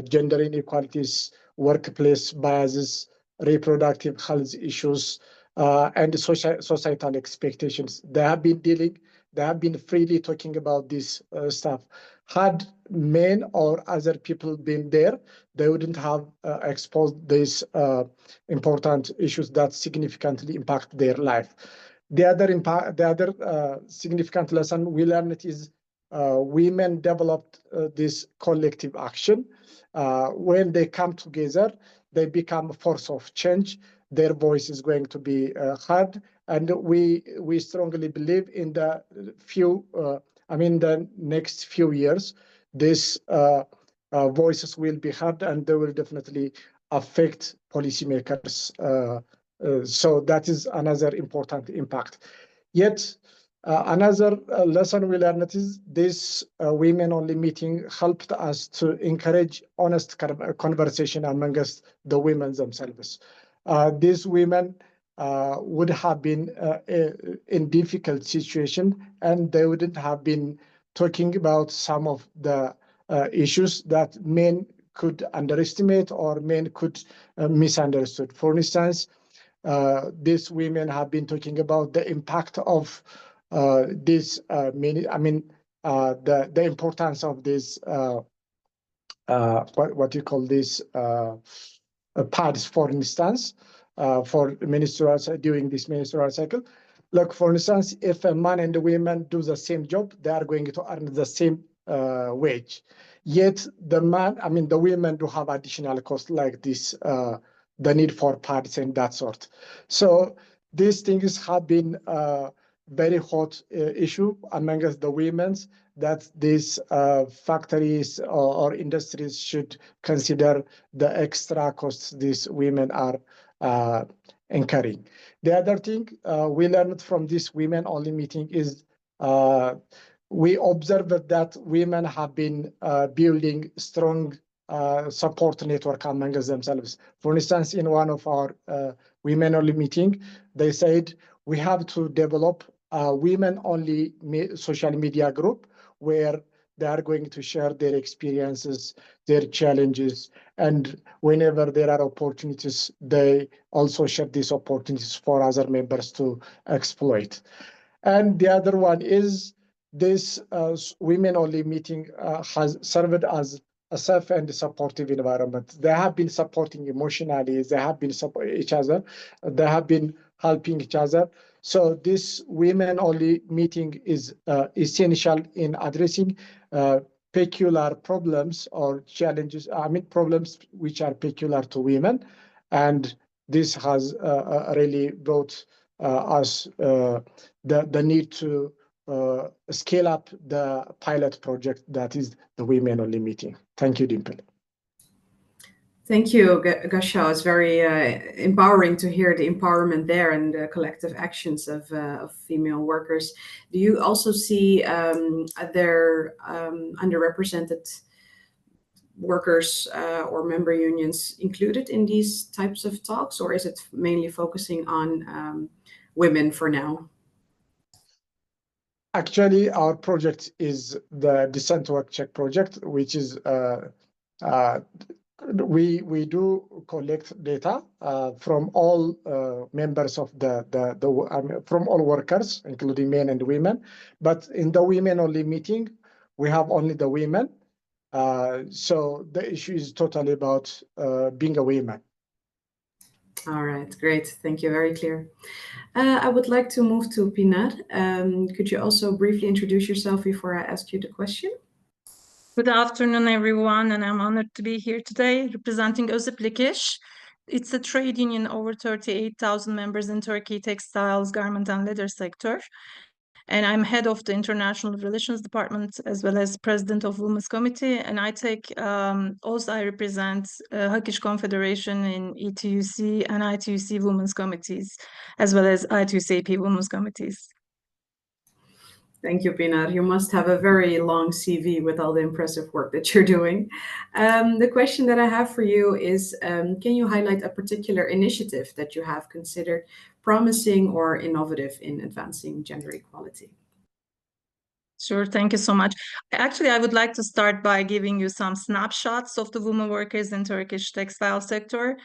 Speaker 6: gender inequalities, workplace biases, reproductive health issues, and societal expectations. They have been freely talking about this stuff. Had men or other people been there, they wouldn't have exposed these important issues that significantly impact their life. The other significant lesson we learned is women developed this collective action. When they come together, they become a force of change. Their voice is going to be heard, and we strongly believe in the the next few years, these voices will be heard, and they will definitely affect policymakers. So that is another important impact. Yet another lesson we learned is this women-only meeting helped us to encourage honest conversation amongst the women themselves. These women would have been in difficult situation, and they wouldn't have been talking about some of the issues that men could underestimate or men could misunderstood. For instance, these women have been talking about the impact of the importance of this what you call this pads, for instance, for during this menstrual cycle. Look, for instance, if a man and a woman do the same job, they are going to earn the same wage. Yet the women do have additional costs like this, the need for pads and that sort. So these things have been very hot issue amongst the women, that these factories or industries should consider the extra costs these women are incurring. The other thing we learned from this women-only meeting is we observed that women have been building strong support network amongst themselves. For instance, in one of our women-only meeting, they said we have to develop a women-only social media group where they are going to share their experiences, their challenges, and whenever there are opportunities, they also share these opportunities for other members to exploit. And the other one is this women-only meeting has served as a safe and supportive environment. They have been supporting emotionally, they have been supporting each other, they have been helping each other. So this women-only meeting is essential in addressing peculiar problems or challenges, problems which are peculiar to women. And this has really brought us the need to scale up the pilot project that is the women-only meeting. Thank you, Dimple.
Speaker 1: Thank you, Gashao. It's very empowering to hear the empowerment there and the collective actions of female workers. Do you also see other underrepresented workers or member unions included in these types of talks, or is it mainly focusing on women for now?
Speaker 6: Actually, our project is the Decent Work Check project, which is we do collect data from all members of from all workers, including men and women. But in the women-only meeting, we have only the women. So the issue is totally about being a woman.
Speaker 1: All right, great. Thank you. Very clear. I would like to move to Pinar. Could you also briefly introduce yourself before I ask you the question?
Speaker 7: Good afternoon, everyone, and I'm honored to be here today representing Öziplik. It's a trade union over 38,000 members in Turkey, textiles, garment and leather sector. And I'm head of the International Relations Department as well as president of Women's Committee. And I also I represent Hakish Confederation in ETUC and ITUC Women's Committees, as well as ITUC Women's Committees.
Speaker 1: Thank you, Pinar. You must have a very long CV with all the impressive work that you're doing. The question that I have for you is, can you highlight a particular initiative that you have considered promising or innovative in advancing gender equality?
Speaker 7: Sure, thank you so much. Actually, I would like to start by giving you some snapshots of the women workers in Turkish textile sector.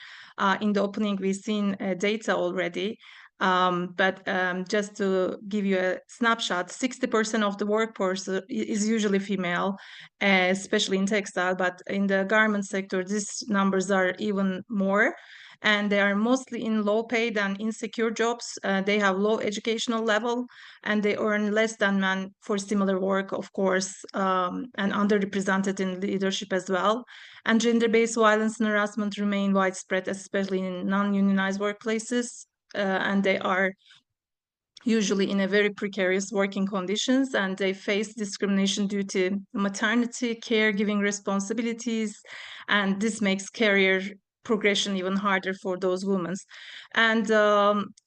Speaker 7: In the opening, we've seen data already. But just to give you a snapshot, 60% of the workforce is usually female, especially in textile, but in the garment sector, these numbers are even more. And they are mostly in low paid and insecure jobs. They have low educational level and they earn less than men for similar work, of course, and underrepresented in leadership as well. And gender-based violence and harassment remain widespread, especially in non-unionized workplaces. And they are usually in a very precarious working conditions, and they face discrimination due to maternity, caregiving responsibilities, and this makes career progression even harder for those women. And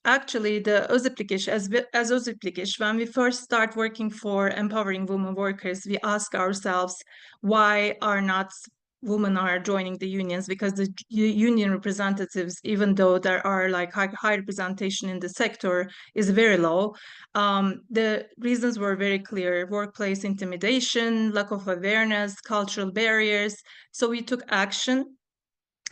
Speaker 7: actually, the Öziplik, as Öziplik, when we first start working for empowering women workers, we ask ourselves, why are not women are joining the unions? Because the union representatives, even though there are like high representation in the sector, is very low. The reasons were very clear: workplace intimidation, lack of awareness, cultural barriers. So we took action,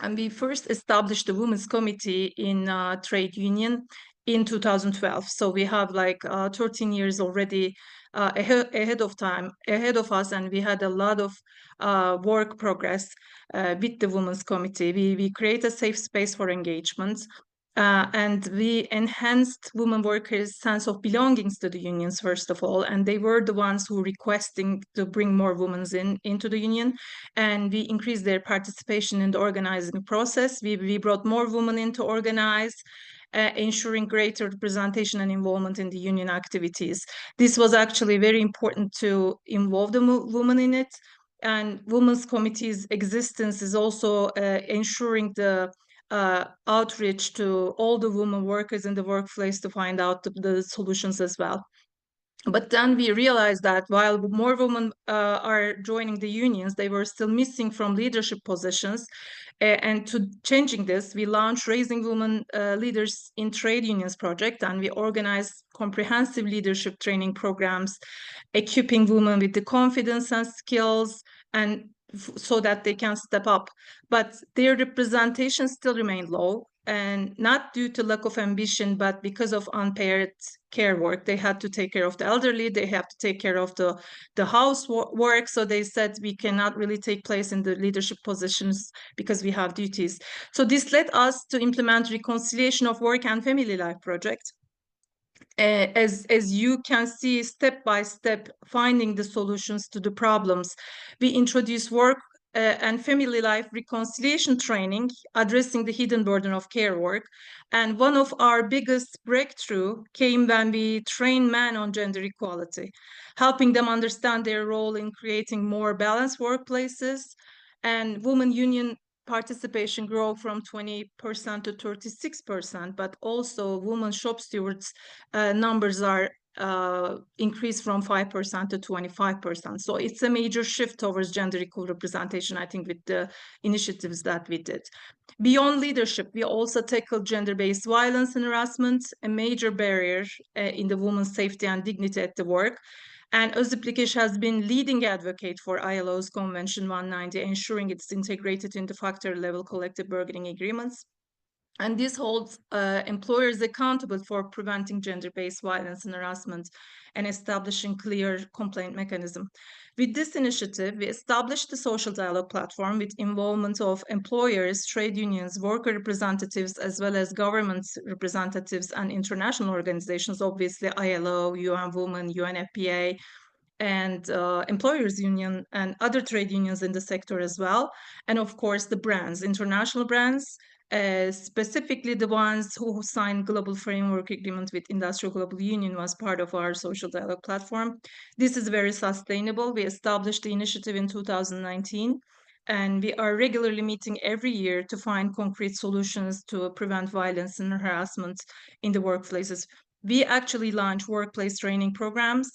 Speaker 7: and we first established the Women's Committee in trade union in 2012. So we have like 13 years already ahead of us, and we had a lot of work progress with the Women's Committee. We create a safe space for engagement. And we enhanced women workers' sense of belongings to the unions, first of all, and they were the ones who were requesting to bring more women into the union, and we increased their participation in the organizing process. We brought more women in to organize, ensuring greater representation and involvement in the union activities. This was actually very important to involve the women in it, and Women's Committee's existence is also ensuring the outreach to all the women workers in the workplace to find out the solutions as well. But then we realized that while more women are joining the unions, they were still missing from leadership positions. And to changing this, we launched Raising Women Leaders in Trade Unions project, and we organized comprehensive leadership training programs, equipping women with the confidence and skills, and so that they can step up. But their representation still remained low, and not due to lack of ambition, but because of unpaid care work. They had to take care of the elderly, they have to take care of the housework. So they said, we cannot really take place in the leadership positions because we have duties. So this led us to implement reconciliation of work and family life project. As you can see, step by step, finding the solutions to the problems. We introduced work and family life reconciliation training, addressing the hidden burden of care work. And one of our biggest breakthrough came when we trained men on gender equality, helping them understand their role in creating more balanced workplaces. And women union participation grow from 20% to 36%, but also women shop stewards numbers are increased from 5% to 25%. So it's a major shift towards gender equal representation, I think, with the initiatives that we did. Beyond leadership, we also tackled gender-based violence and harassment, a major barrier in the women's safety and dignity at the work. And Öziplik has been leading advocate for ILO's Convention 190, ensuring it's integrated into factory-level collective bargaining agreements. And this holds employers accountable for preventing gender-based violence and harassment and establishing clear complaint mechanism. With this initiative, we established the social dialogue platform with involvement of employers, trade unions, worker representatives, as well as government representatives and international organizations, obviously ILO, UN Women, UNFPA, and employers union and other trade unions in the sector as well. And of course, the brands, international brands, specifically the ones who signed global framework agreement with Industrial Global Union was part of our social dialogue platform. This is very sustainable. We established the initiative in 2019, and we are regularly meeting every year to find concrete solutions to prevent violence and harassment in the workplaces. We actually launch workplace training programs,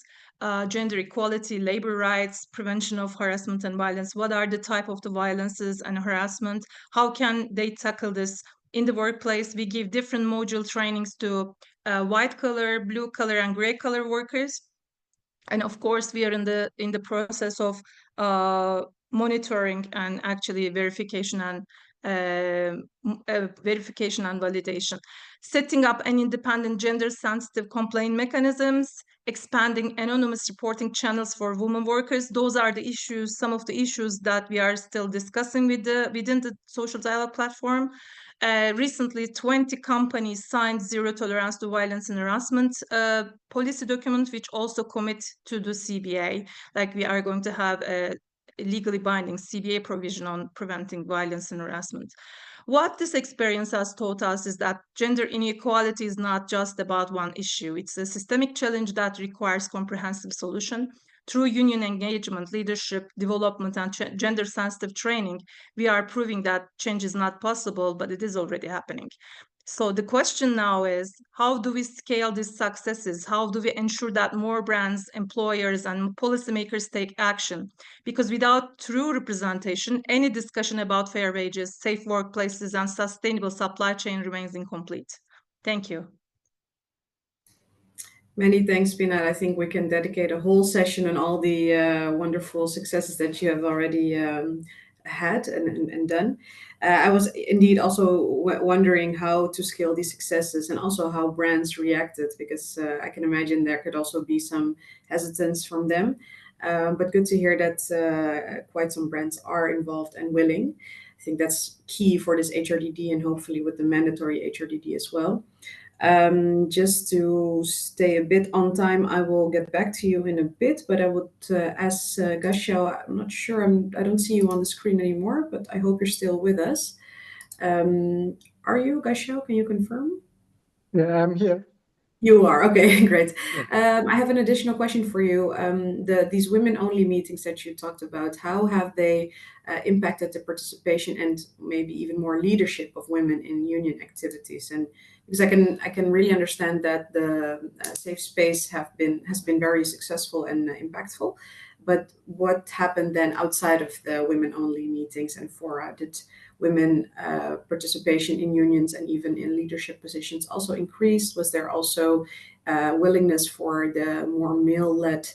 Speaker 7: gender equality, labor rights, prevention of harassment and violence. What are the type of the violences and harassment? How can they tackle this in the workplace? We give different module trainings to white collar, blue collar, and gray collar workers. And of course, we are in the process of monitoring and actually verification and validation, setting up an independent gender-sensitive complaint mechanisms, expanding anonymous reporting channels for women workers. Those are the issues, some of the issues that we are still discussing within the social dialogue platform. Recently, 20 companies signed zero tolerance to violence and harassment policy document, which also commit to the CBA. Like we are going to have a legally binding CBA provision on preventing violence and harassment. What this experience has taught us is that gender inequality is not just about one issue. It's a systemic challenge that requires comprehensive solution. Through union engagement, leadership, development, and gender-sensitive training, we are proving that change is not possible, but it is already happening. So the question now is, how do we scale these successes? How do we ensure that more brands, employers, and policymakers take action? Because without true representation, any discussion about fair wages, safe workplaces, and sustainable supply chain remains incomplete. Thank you.
Speaker 1: Many thanks, Pinat. I think we can dedicate a whole session on all the wonderful successes that you have already had and done. I was indeed also wondering how to scale these successes and also how brands reacted, because I can imagine there could also be some hesitance from them. But good to hear that quite some brands are involved and willing. I think that's key for this HRDD and hopefully with the mandatory HRDD as well. Just to stay a bit on time, I will get back to you in a bit, but I would ask Gashao, I'm not sure, I don't see you on the screen anymore, but I hope you're still with us. Are you, Gashao? Can you confirm?
Speaker 6: Yeah, I'm here.
Speaker 1: You are, okay, great. I have an additional question for you. These women-only meetings that you talked about, how have they impacted the participation and maybe even more leadership of women in union activities? And because I can really understand that the safe space has been very successful and impactful, but what happened then outside of the women-only meetings and fora? Did women participation in unions and even in leadership positions also increased? Was there also willingness for the more male-led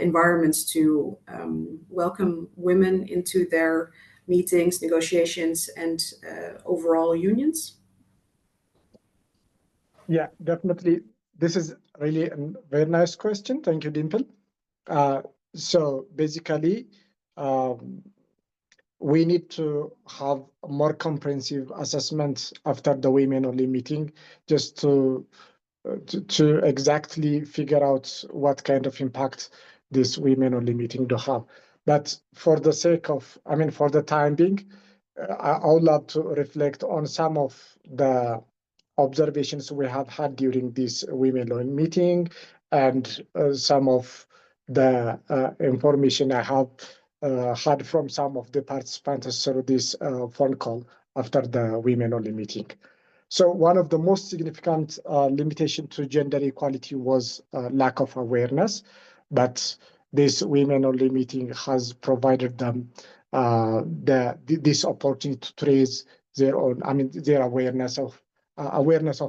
Speaker 1: environments to welcome women into their meetings, negotiations, and overall unions?
Speaker 6: Yeah, definitely. This is really a very nice question. Thank you, Dimple. So basically, we need to have a more comprehensive assessment after the women-only meeting, just to exactly figure out what kind of impact this women-only meeting do have. But for the sake of, for the time being, I would love to reflect on some of the observations we have had during this women-only meeting and some of the information I have had from some of the participants through this phone call after the women-only meeting. So one of the most significant limitation to gender equality was lack of awareness, but this women-only meeting has provided them this opportunity to raise their own, their awareness of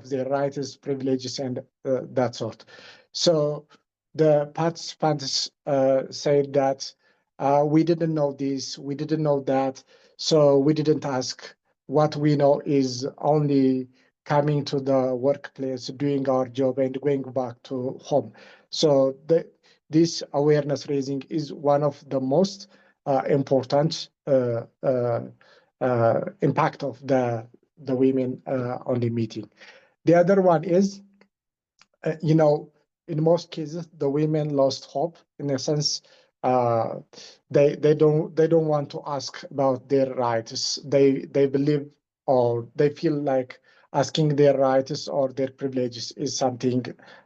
Speaker 6: their rights, privileges, and that sort. So the participants said that we didn't know this, we didn't know that, so we didn't ask what we know is only coming to the workplace, doing our job, and going back to home. So this awareness raising is one of the most important impact of the women only meeting. The other one is, in most cases, the women lost hope. In a sense, they don't want to ask about their rights. They believe, or they feel like asking their rights or their privileges is something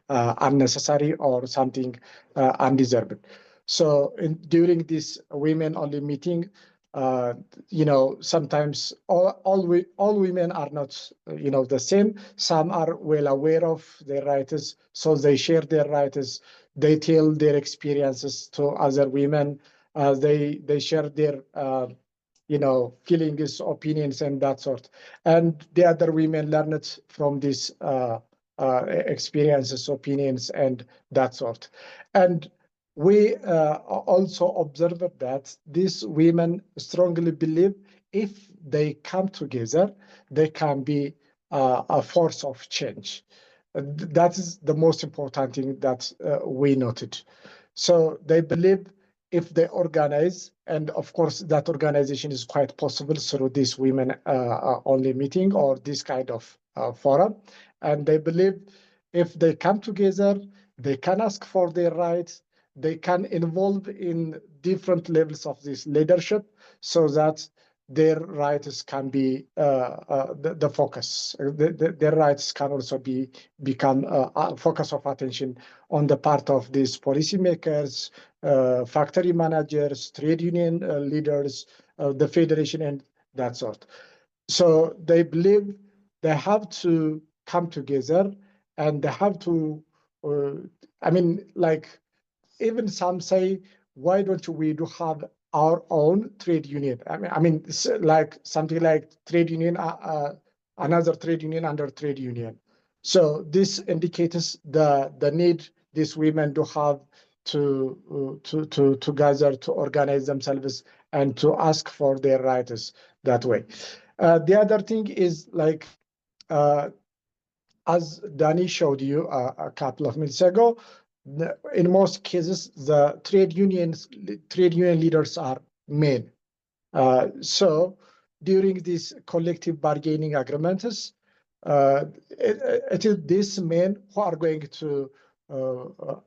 Speaker 6: unnecessary or something undeserved. So during this women-only meeting, sometimes all women are not, the same. Some are well aware of their rights, so they share their rights. They tell their experiences to other women. They share their, feelings, opinions, and that sort. And the other women learn it from these experiences, opinions, and that sort. And we also observed that these women strongly believe if they come together, they can be a force of change. That is the most important thing that we noted. So they believe if they organize, and of course that organization is quite possible through this women only meeting or this kind of forum, and they believe if they come together, they can ask for their rights, they can involve in different levels of this leadership so that their rights can be the focus. Their rights can also become a focus of attention on the part of these policymakers, factory managers, trade union leaders, the federation, and that sort. So they believe they have to come together, and they have to, even some say, why don't we have our own trade union? It's like something like trade union, another trade union under trade union. So this indicates the need these women do have to gather, to organize themselves, and to ask for their rights that way. The other thing is as Danny showed you a couple of minutes ago, in most cases, the trade union leaders are men. So during these collective bargaining agreements, it is these men who are going to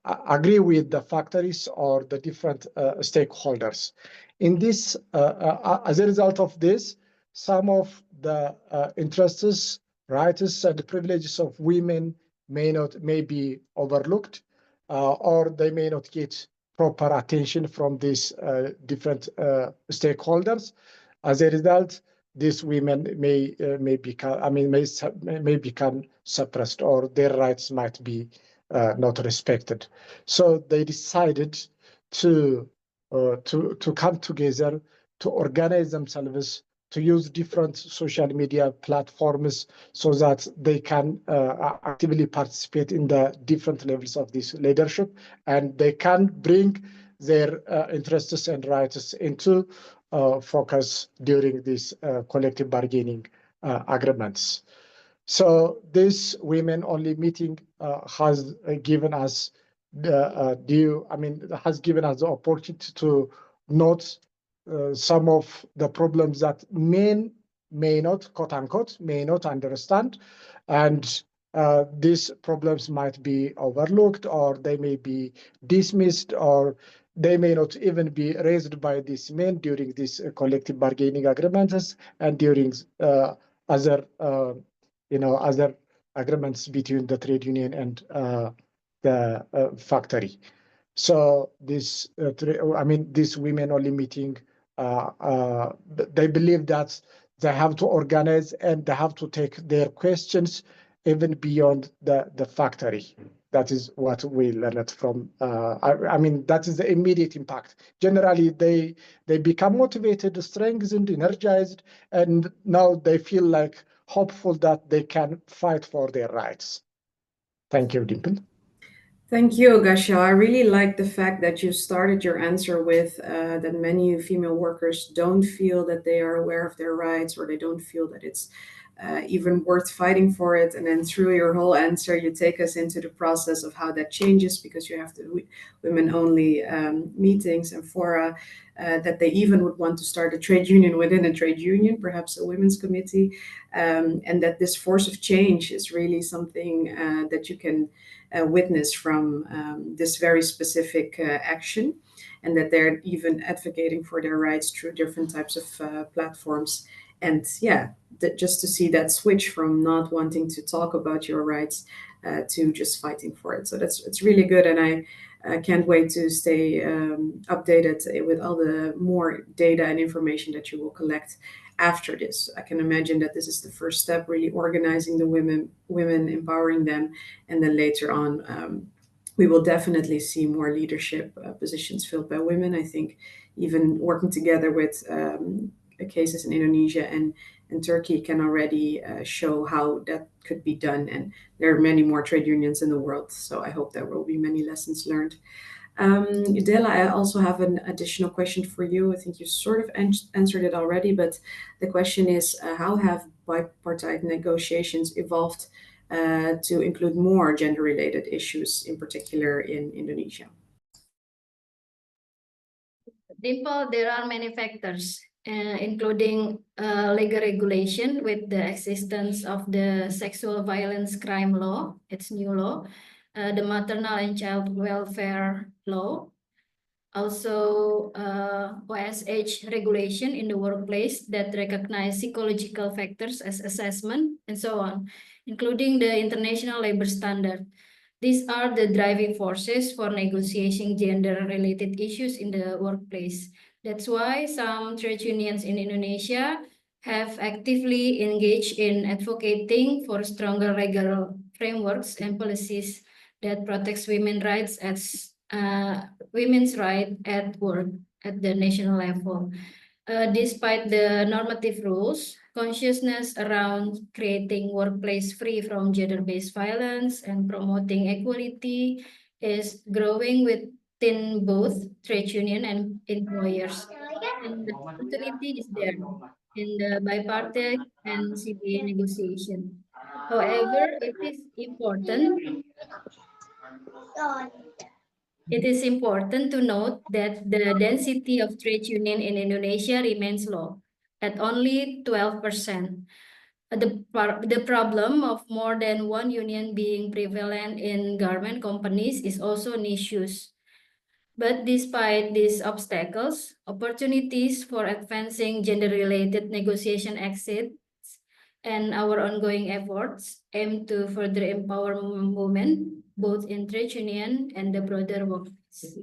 Speaker 6: agree with the factories or the different stakeholders. In this, as a result of this, some of the interests, rights, and privileges of women may be overlooked, or they may not get proper attention from these different stakeholders. As a result, these women may become suppressed, or their rights might be not respected. So they decided to come together, to organize themselves, to use different social media platforms so that they can actively participate in the different levels of this leadership, and they can bring their interests and rights into focus during these collective bargaining agreements. So this women-only meeting has given us has given us the opportunity to note some of the problems that men may not, quote unquote, may not understand, and these problems might be overlooked, or they may be dismissed, or they may not even be raised by these men during these collective bargaining agreements and during other agreements between the trade union and the factory. So this women-only meeting, they believe that they have to organize and they have to take their questions even beyond the factory. That is what we learned from. That is the immediate impact. Generally, they become motivated, strengthened, energized, and now they feel like hopeful that they can fight for their rights. Thank you, Dimple.
Speaker 1: Thank you, Gasha. I really like the fact that you started your answer with that many female workers don't feel that they are aware of their rights, or they don't feel that it's even worth fighting for it. And then through your whole answer, you take us into the process of how that changes, because you have the women-only meetings and fora, that they even would want to start a trade union within a trade union, perhaps a women's committee, and that this force of change is really something that you can witness from this very specific action, and that they're even advocating for their rights through different types of platforms. And yeah, just to see that switch from not wanting to talk about your rights to just fighting for it. So it's really good, and I can't wait to stay updated with all the more data and information that you will collect after this. I can imagine that this is the first step, really organizing the women, empowering them, and then later on, we will definitely see more leadership positions filled by women. I think even working together with cases in Indonesia and Turkey can already show how that could be done. And there are many more trade unions in the world, so I hope there will be many lessons learned. Dela, I also have an additional question for you. I think you sort of answered it already, but the question is, how have bipartite negotiations evolved to include more gender-related issues, in particular in Indonesia?
Speaker 5: Dimple, there are many factors, including legal regulation with the existence of the sexual violence crime law, its new law, the maternal and child welfare law, also OSH regulation in the workplace that recognize psychological factors as assessment, and so on, including the international labor standard. These are the driving forces for negotiating gender-related issues in the workplace. That's why some trade unions in Indonesia have actively engaged in advocating for stronger legal frameworks and policies that protects women's rights at work at the national level. Despite the normative rules, consciousness around creating workplace free from gender-based violence and promoting equality is growing within both trade union and employers. And the opportunity is there in the bipartite and CBA negotiation. However, it is important to note that the density of trade union in Indonesia remains low, at only 12%. The problem of more than one union being prevalent in garment companies is also an issue. But despite these obstacles, opportunities for advancing gender-related negotiation exist, and our ongoing efforts aim to further empower women, both in trade union and the broader workplace.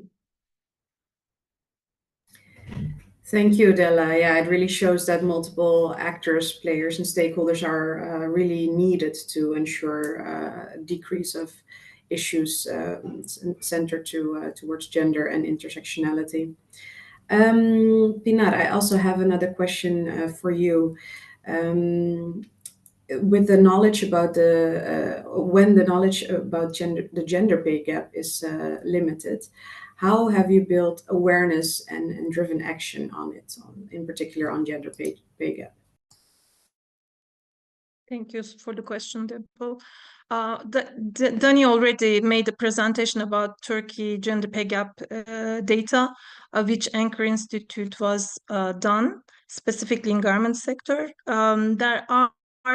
Speaker 1: Thank you, Della. Yeah, it really shows that multiple actors, players, and stakeholders are really needed to ensure a decrease of issues centered towards gender and intersectionality. Pinar, I also have another question for you. With the knowledge about when the knowledge about the gender pay gap is limited, how have you built awareness and driven action on it, in particular on gender pay gap?
Speaker 7: Thank you for the question, Dimple. Dani already made a presentation about Turkey gender pay gap data, which Anchor Institute was done, specifically in garment sector. There are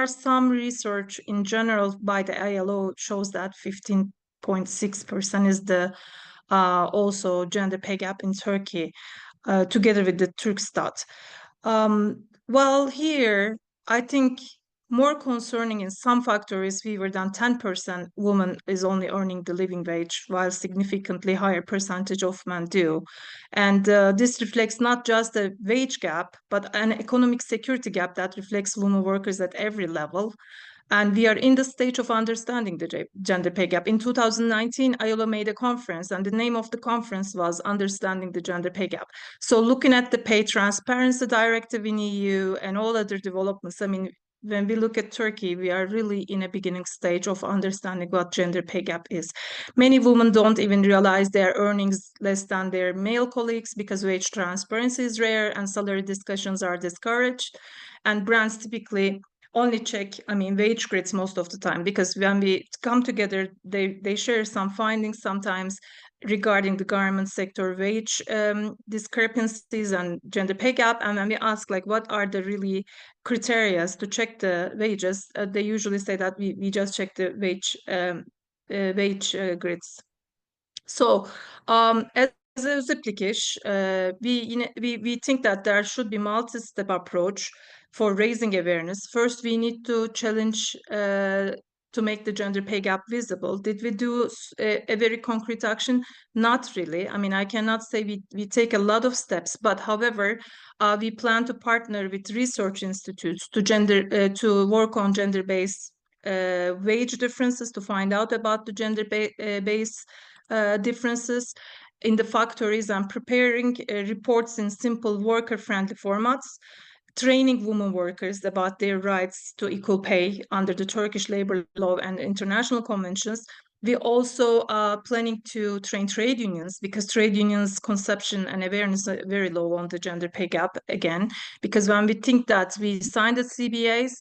Speaker 7: some research in general by the ILO shows that 15.6% is the also gender pay gap in Turkey, together with the Turkstat. Well, here, I think more concerning in some factors, fewer than 10% women is only earning the living wage, while significantly higher percentage of men do. And this reflects not just a wage gap, but an economic security gap that reflects women workers at every level. And we are in the stage of understanding the gender pay gap. In 2019, ILO made a conference, and the name of the conference was Understanding the Gender Pay Gap. So looking at the Pay Transparency Directive in EU and all other developments, I mean, when we look at Turkey, we are really in a beginning stage of understanding what gender pay gap is. Many women don't even realize their earnings less than their male colleagues because wage transparency is rare and salary discussions are discouraged. And brands typically only check, wage grids most of the time, because when we come together, they share some findings sometimes regarding the garment sector wage discrepancies and gender pay gap. And when we ask, like, what are the really criteria to check the wages, they usually say that we just check the wage grids. So as a Ziplikish, we think that there should be multi-step approach for raising awareness. First, we need to challenge to make the gender pay gap visible. Did we do a very concrete action? Not really. I cannot say we take a lot of steps, but however, we plan to partner with research institutes to work on gender-based wage differences, to find out about the gender-based differences in the factories, and preparing reports in simple worker-friendly formats, training women workers about their rights to equal pay under the Turkish labor law and international conventions. We also are planning to train trade unions, because trade unions' conception and awareness are very low on the gender pay gap, again, because when we think that we signed the CBAs,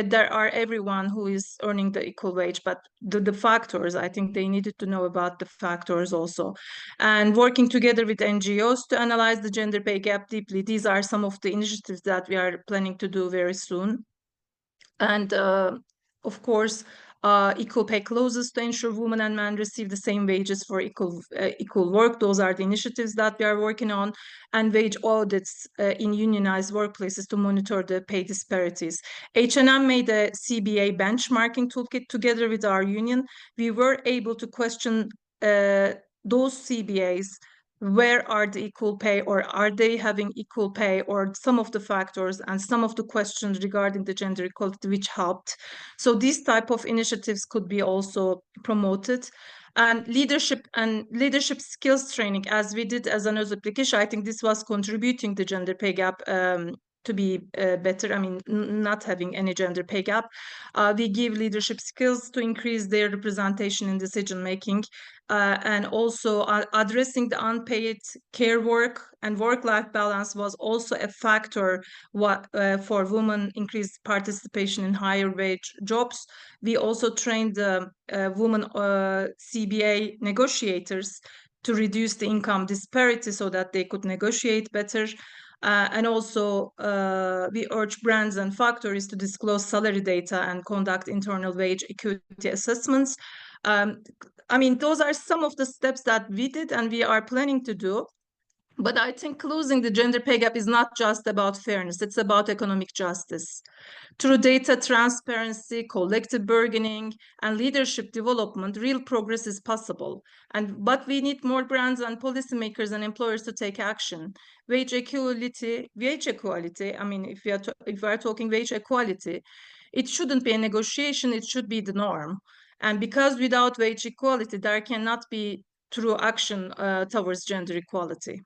Speaker 7: there are everyone who is earning the equal wage, but the factors, I think they needed to know about the factors also. And working together with NGOs to analyze the gender pay gap deeply. These are some of the initiatives that we are planning to do very soon. And of course, equal pay clauses to ensure women and men receive the same wages for equal work. Those are the initiatives that we are working on. And wage audits in unionized workplaces to monitor the pay disparities. H&M made a CBA benchmarking toolkit together with our union. We were able to question those CBAs. Where are the equal pay, or are they having equal pay, or some of the factors and some of the questions regarding the gender equality, which helped. So these type of initiatives could be also promoted. And leadership skills training, as we did as an application, I think this was contributing the gender pay gap to be better. Not having any gender pay gap. We give leadership skills to increase their representation in decision making. And also addressing the unpaid care work and work-life balance was also a factor for women increased participation in higher wage jobs. We also trained the women CBA negotiators to reduce the income disparity so that they could negotiate better. And also we urge brands and factories to disclose salary data and conduct internal wage equity assessments. Those are some of the steps that we did and we are planning to do. But I think closing the gender pay gap is not just about fairness, it's about economic justice. Through data transparency, collective bargaining, and leadership development, real progress is possible. But we need more brands and policymakers and employers to take action. Wage equality, if we are talking wage equality, it shouldn't be a negotiation, it should be the norm. And because without wage equality, there cannot be true action towards gender equality.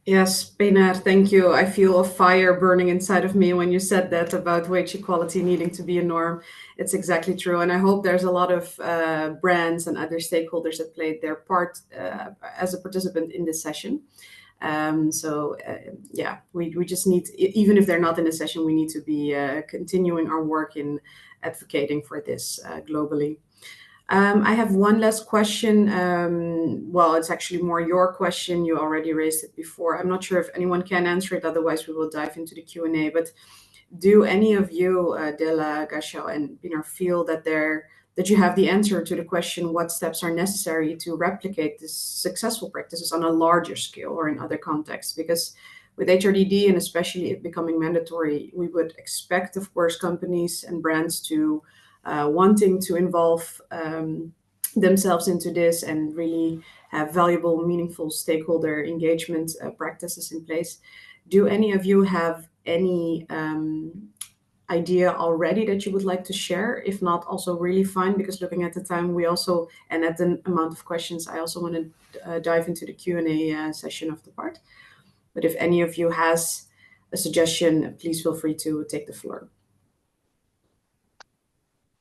Speaker 1: Yes, Pinar, thank you. I feel a fire burning inside of me when you said that about wage equality needing to be a norm. It's exactly true. And I hope there's a lot of brands and other stakeholders that played their part as a participant in this session. We just need, even if they're not in the session, we need to be continuing our work in advocating for this globally. I have one last question. Well, it's actually more your question. You already raised it before. I'm not sure if anyone can answer it. Otherwise, we will dive into the Q&A. But do any of you, Dela, Gashel, and Pinar, feel that you have the answer to the question, what steps are necessary to replicate this successful practices on a larger scale or in other contexts? Because with HRDD, and especially it becoming mandatory, we would expect, of course, companies and brands to wanting to involve themselves into this and really have valuable, meaningful stakeholder engagement practices in place. Do any of you have any idea already that you would like to share? If not, also really fine, because looking at the time, and at the amount of questions, I also want to dive into the Q&A session of the part. But if any of you has a suggestion, please feel free to take the floor.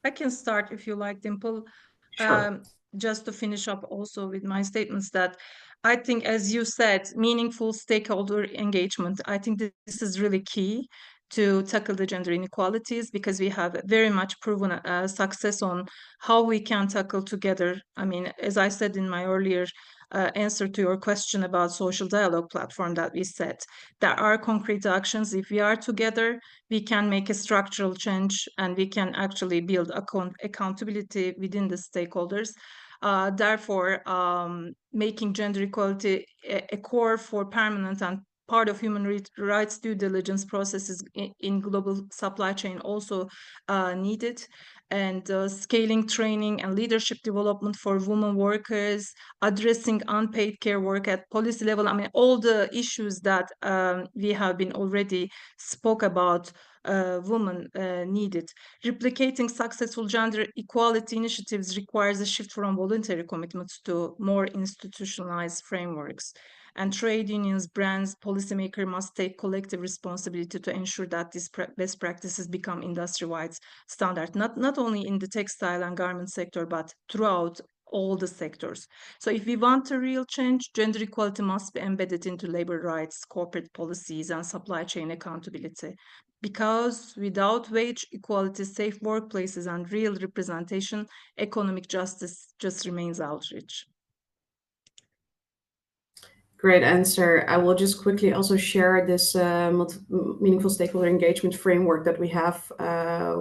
Speaker 7: I can start if you like, Dimple.
Speaker 1: Sure.
Speaker 7: Just to finish up also with my statements that I think, as you said, meaningful stakeholder engagement. I think this is really key to tackle the gender inequalities, because we have very much proven success on how we can tackle together. I mean, as I said in my earlier answer to your question about social dialogue platform that we set, there are concrete actions. If we are together, we can make a structural change, and we can actually build accountability within the stakeholders. Therefore, making gender equality a core for permanent and part of human rights due diligence processes in global supply chain also needed. And scaling training and leadership development for women workers, addressing unpaid care work at policy level. I mean, all the issues that we have been already spoke about, women needed. Replicating successful gender equality initiatives requires a shift from voluntary commitments to more institutionalized frameworks. And trade unions, brands, policymakers must take collective responsibility to ensure that these best practices become industry-wide standard, not only in the textile and garment sector, but throughout all the sectors. So if we want a real change, gender equality must be embedded into labor rights, corporate policies, and supply chain accountability. Because without wage equality, safe workplaces, and real representation, economic justice just remains outreach.
Speaker 1: Great answer. I will just quickly also share this meaningful stakeholder engagement framework that we have,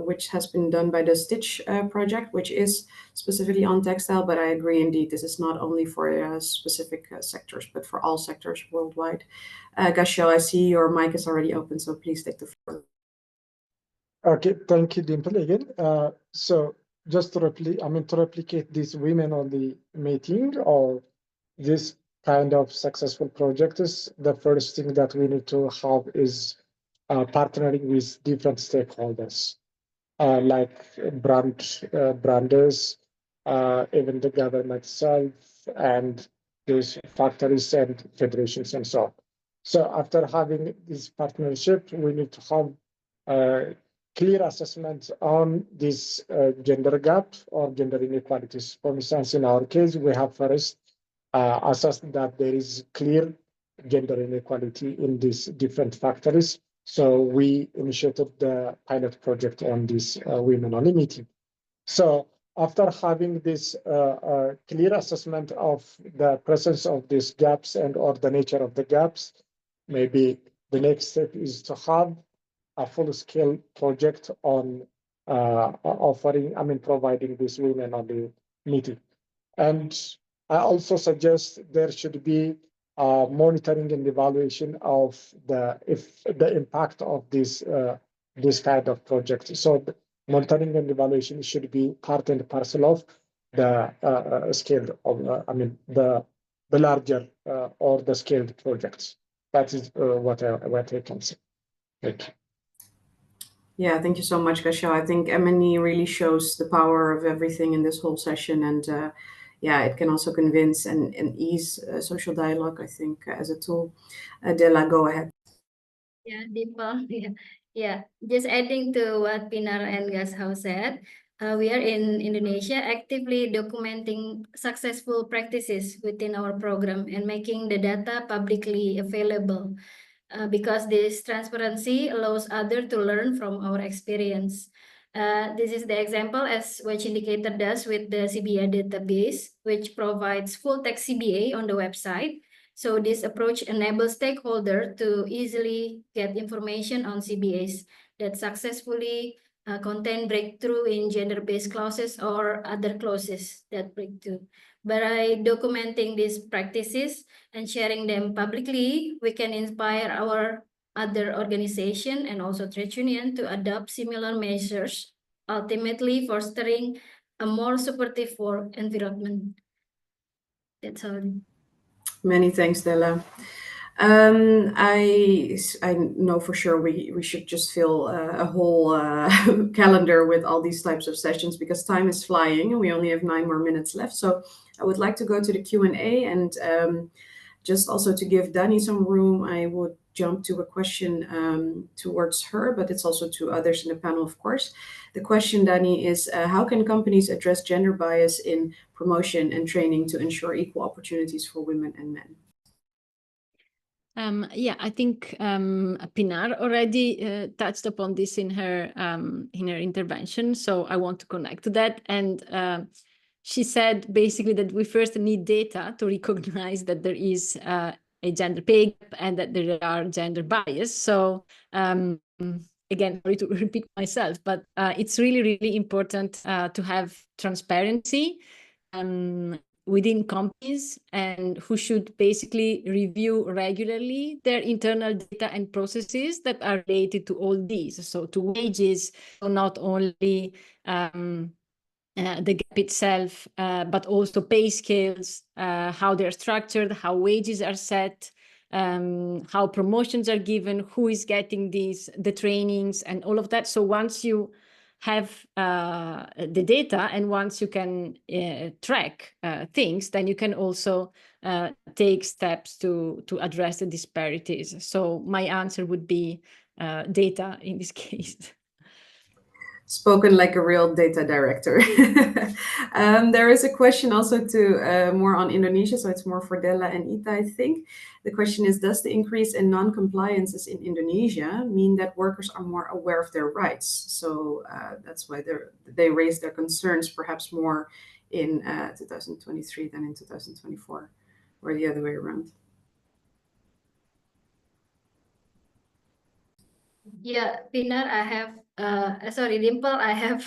Speaker 1: which has been done by the Stitch project, which is specifically on textile. But I agree, indeed, this is not only for specific sectors, but for all sectors worldwide. Gasho, I see your mic is already open, so please take the floor.
Speaker 6: Okay, thank you, Dimple, again. So just to replicate this women on the meeting or this kind of successful projects, the first thing that we need to have is partnering with different stakeholders, like branders, even the government itself, and those factories and federations and so on. So after having this partnership, we need to have clear assessment on this gender gap or gender inequalities. For instance, in our case, we have first assessed that there is clear gender inequality in these different factories. So we initiated the pilot project on this women only meeting. So after having this clear assessment of the presence of these gaps and or the nature of the gaps, maybe the next step is to have a full-scale project on providing this women only meeting. And I also suggest there should be monitoring and evaluation of the impact of this kind of project. So monitoring and evaluation should be part and parcel of the scale of the larger or the scaled projects. That is what I can say. Thank you.
Speaker 1: Yeah, thank you so much, Gasho. I think M&E really shows the power of everything in this whole session, and yeah, it can also convince and ease social dialogue, I think, as a tool. Della, go ahead.
Speaker 5: Yeah, Dimple. Yeah. Just adding to what Pinar and Gasho said, we are in Indonesia actively documenting successful practices within our program and making the data publicly available. Because this transparency allows others to learn from our experience. This is the example as which indicator does with the CBA database, which provides full text CBA on the website. So this approach enables stakeholders to easily get information on CBAs that successfully contain breakthrough in gender-based clauses or other clauses that breakthrough. By documenting these practices and sharing them publicly, we can inspire our other organization and also trade union to adopt similar measures, ultimately fostering a more supportive work environment. That's all.
Speaker 1: Many thanks, Della. I know for sure we should just fill a whole calendar with all these types of sessions because time is flying and we only have 9 more minutes left. So I would like to go to the Q&A and just also to give Dani some room, I would jump to a question towards her, but it's also to others in the panel, of course. The question, Dani, is how can companies address gender bias in promotion and training to ensure equal opportunities for women and men?
Speaker 2: Yeah, I think Pinar already touched upon this in her intervention, so I want to connect to that. And she said basically that we first need data to recognize that there is a gender pay gap and that there are gender bias. So again, sorry to repeat myself, but it's really, really important to have transparency within companies, and who should basically review regularly their internal data and processes that are related to all these. So to wages, so not only the gap itself, but also pay scales, how they're structured, how wages are set, how promotions are given, who is getting the trainings and all of that. So once you have the data and once you can track things, then you can also take steps to address the disparities. So my answer would be data in this case.
Speaker 1: Spoken like a real data director. There is a question also to more on Indonesia, so it's more for Della and Ita, I think. The question is, does the increase in non-compliances in Indonesia mean that workers are more aware of their rights? So that's why they raise their concerns perhaps more in 2023 than in 2024, or the other way around.
Speaker 5: Yeah, Pinar, I have, sorry, Dimple, I have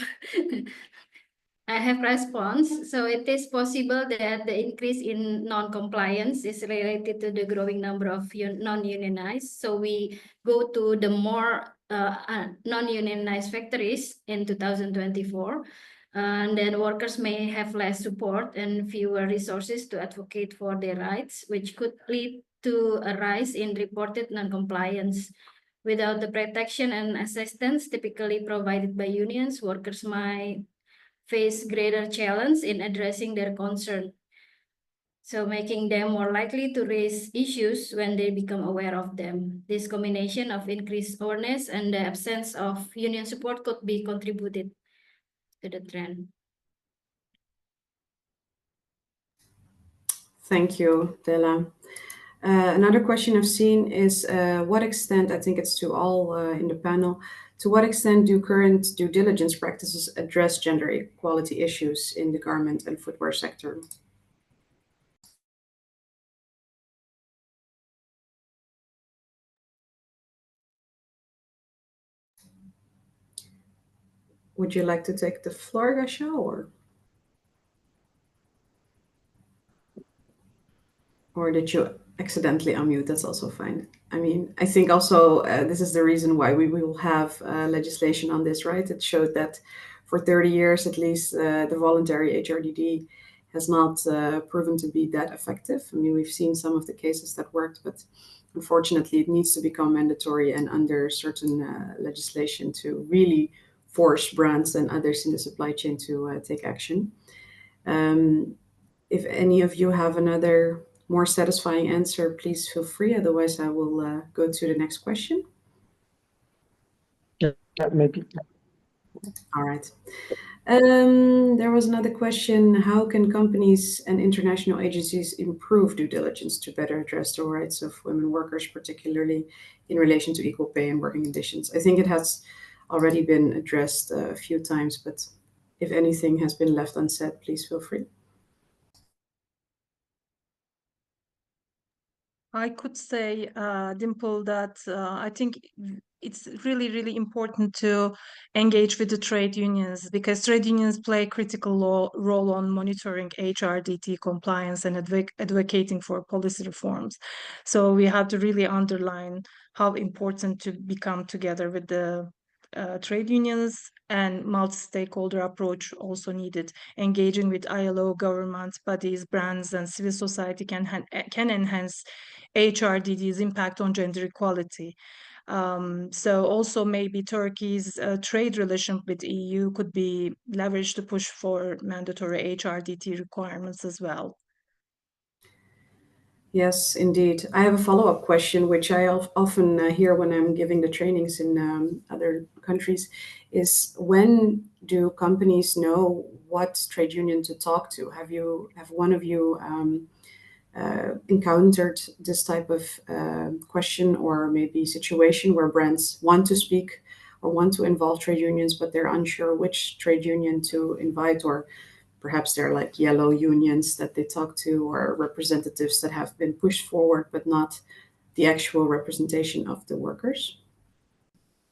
Speaker 5: I have response. So it is possible that the increase in non-compliance is related to the growing number of non-unionized. So we go to the more non-unionized factories in 2024. And then workers may have less support and fewer resources to advocate for their rights, which could lead to a rise in reported non-compliance. Without the protection and assistance typically provided by unions, workers might face greater challenge in addressing their concern, so making them more likely to raise issues when they become aware of them. This combination of increased awareness and the absence of union support could be contributed to the trend.
Speaker 1: Thank you, Della. Another question I've seen is what extent, I think it's to all in the panel, to what extent do current due diligence practices address gender equality issues in the garment and footwear sector? Would you like to take the floor, Gasha, or did you accidentally unmute? That's also fine. I mean, I think also this is the reason why we will have legislation on this, right? It showed that for 30 years, at least, the voluntary HRDD has not proven to be that effective. I mean, we've seen some of the cases that worked, but unfortunately, it needs to become mandatory and under certain legislation to really force brands and others in the supply chain to take action. If any of you have another more satisfying answer, please feel free. Otherwise, I will go to the next question.
Speaker 6: Yeah, maybe.
Speaker 1: All right. There was another question. How can companies and international agencies improve due diligence to better address the rights of women workers, particularly in relation to equal pay and working conditions? I think it has already been addressed a few times, but if anything has been left unsaid, please feel free.
Speaker 7: I could say, Dimple, that I think it's really, really important to engage with the trade unions, because trade unions play a critical role on monitoring HRDD compliance and advocating for policy reforms. So we have to really underline how important to become together with the trade unions, and multi-stakeholder approach also needed. Engaging with ILO, government bodies, brands, and civil society can enhance HRDD's impact on gender equality. So also maybe Turkey's trade relation with EU could be leveraged to push for mandatory HRDD requirements as well.
Speaker 1: Yes, indeed. I have a follow-up question, which I often hear when I'm giving the trainings in other countries, is when do companies know what trade union to talk to? Have one of you encountered this type of question or maybe situation where brands want to speak or want to involve trade unions, but they're unsure which trade union to invite, or perhaps they're like yellow unions that they talk to, or representatives that have been pushed forward, but not the actual representation of the workers?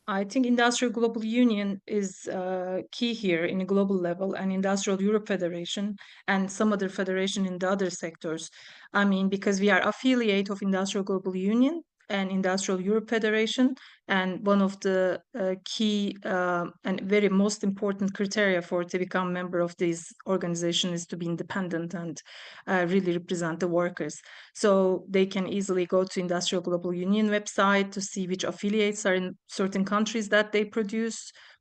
Speaker 7: I think Industrial Global Union is key here in a global level, and Industrial Europe Federation and some other federation in the other sectors. I mean, because we are affiliate of Industrial Global Union and Industrial Europe Federation, and one of the key and very most important criteria for to become member of this organization is to be independent and really represent the workers. So they can easily go to Industrial Global Union website to see which affiliates are in certain countries that they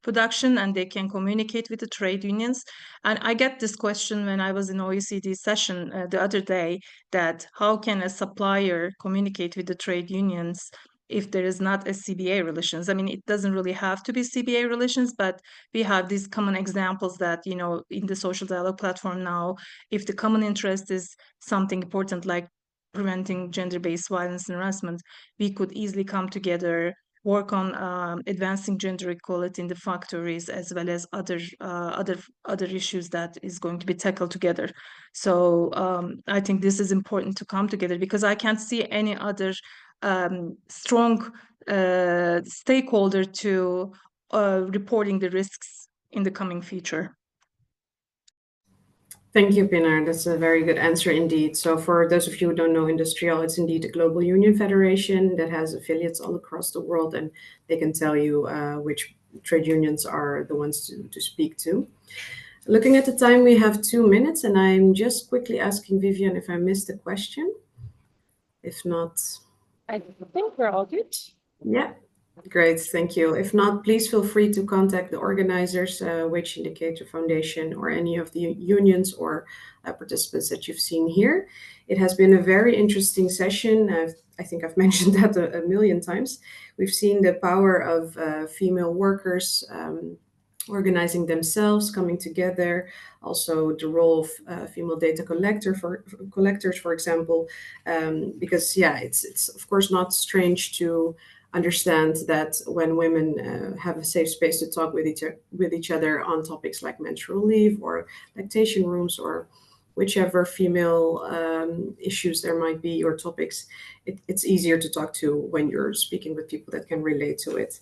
Speaker 7: production, and they can communicate with the trade unions. And I get this question when I was in OECD session the other day, that how can a supplier communicate with the trade unions if there is not a CBA relations? I mean, it doesn't really have to be CBA relations, but we have these common examples that, you know, in the social dialogue platform now, if the common interest is something important like preventing gender-based violence and harassment, we could easily come together, work on advancing gender equality in the factories, as well as other issues that is going to be tackled together. So I think this is important to come together, because I can't see any other strong stakeholder to reporting the risks in the coming future.
Speaker 1: Thank you, Pinar. That's a very good answer indeed. So for those of you who don't know Industrial, it's indeed a global union federation that has affiliates all across the world, and they can tell you which trade unions are the ones to speak to. Looking at the time, we have 2 minutes, and I'm just quickly asking Vivian if I missed a question. If not...
Speaker 2: I think we're all good.
Speaker 1: Yeah, great, thank you. If not, please feel free to contact the organizers, Wage Indicator Foundation, or any of the unions or participants that you've seen here. It has been a very interesting session. I think I've mentioned that a million times. We've seen the power of female workers organizing themselves, coming together. Also, the role of female data collectors, for example, because yeah, it's of course not strange to understand that when women have a safe space to talk with each other on topics like menstrual leave or lactation rooms or whichever female issues there might be or topics, it's easier to talk to when you're speaking with people that can relate to it.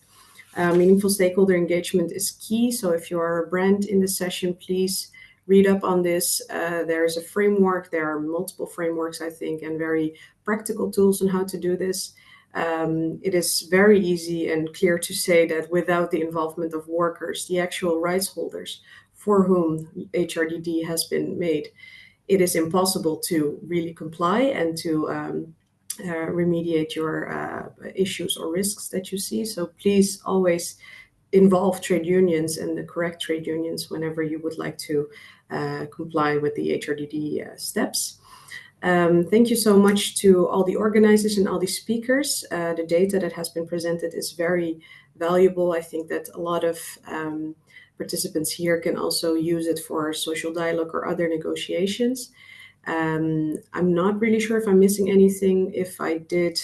Speaker 1: Meaningful stakeholder engagement is key. So if you are a brand in the session, please read up on this. There is a framework. There are multiple frameworks, I think, and very practical tools on how to do this. It is very easy and clear to say that without the involvement of workers, the actual rights holders for whom HRDD has been made, it is impossible to really comply and to remediate your issues or risks that you see. So please always involve trade unions and the correct trade unions whenever you would like to comply with the HRDD steps. Thank you so much to all the organizers and all the speakers. The data that has been presented is very valuable. I think that a lot of participants here can also use it for social dialogue or other negotiations. I'm not really sure if I'm missing anything. If I did,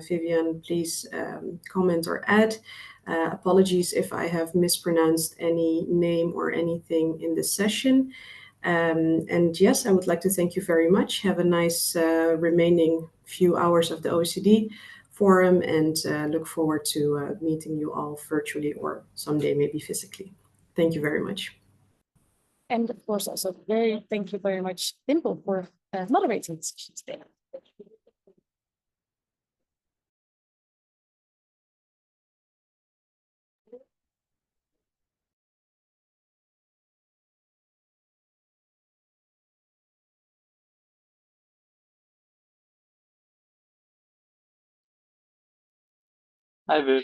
Speaker 1: Vivian, please comment or add. Apologies if I have mispronounced any name or anything in this session. And yes, I would like to thank you very much. Have a nice remaining few hours of the OECD Forum, and look forward to meeting you all virtually or someday maybe physically. Thank you very much.
Speaker 2: And of course, also thank you very much, Dimple, for moderating the session today.
Speaker 3: Hi, Viv.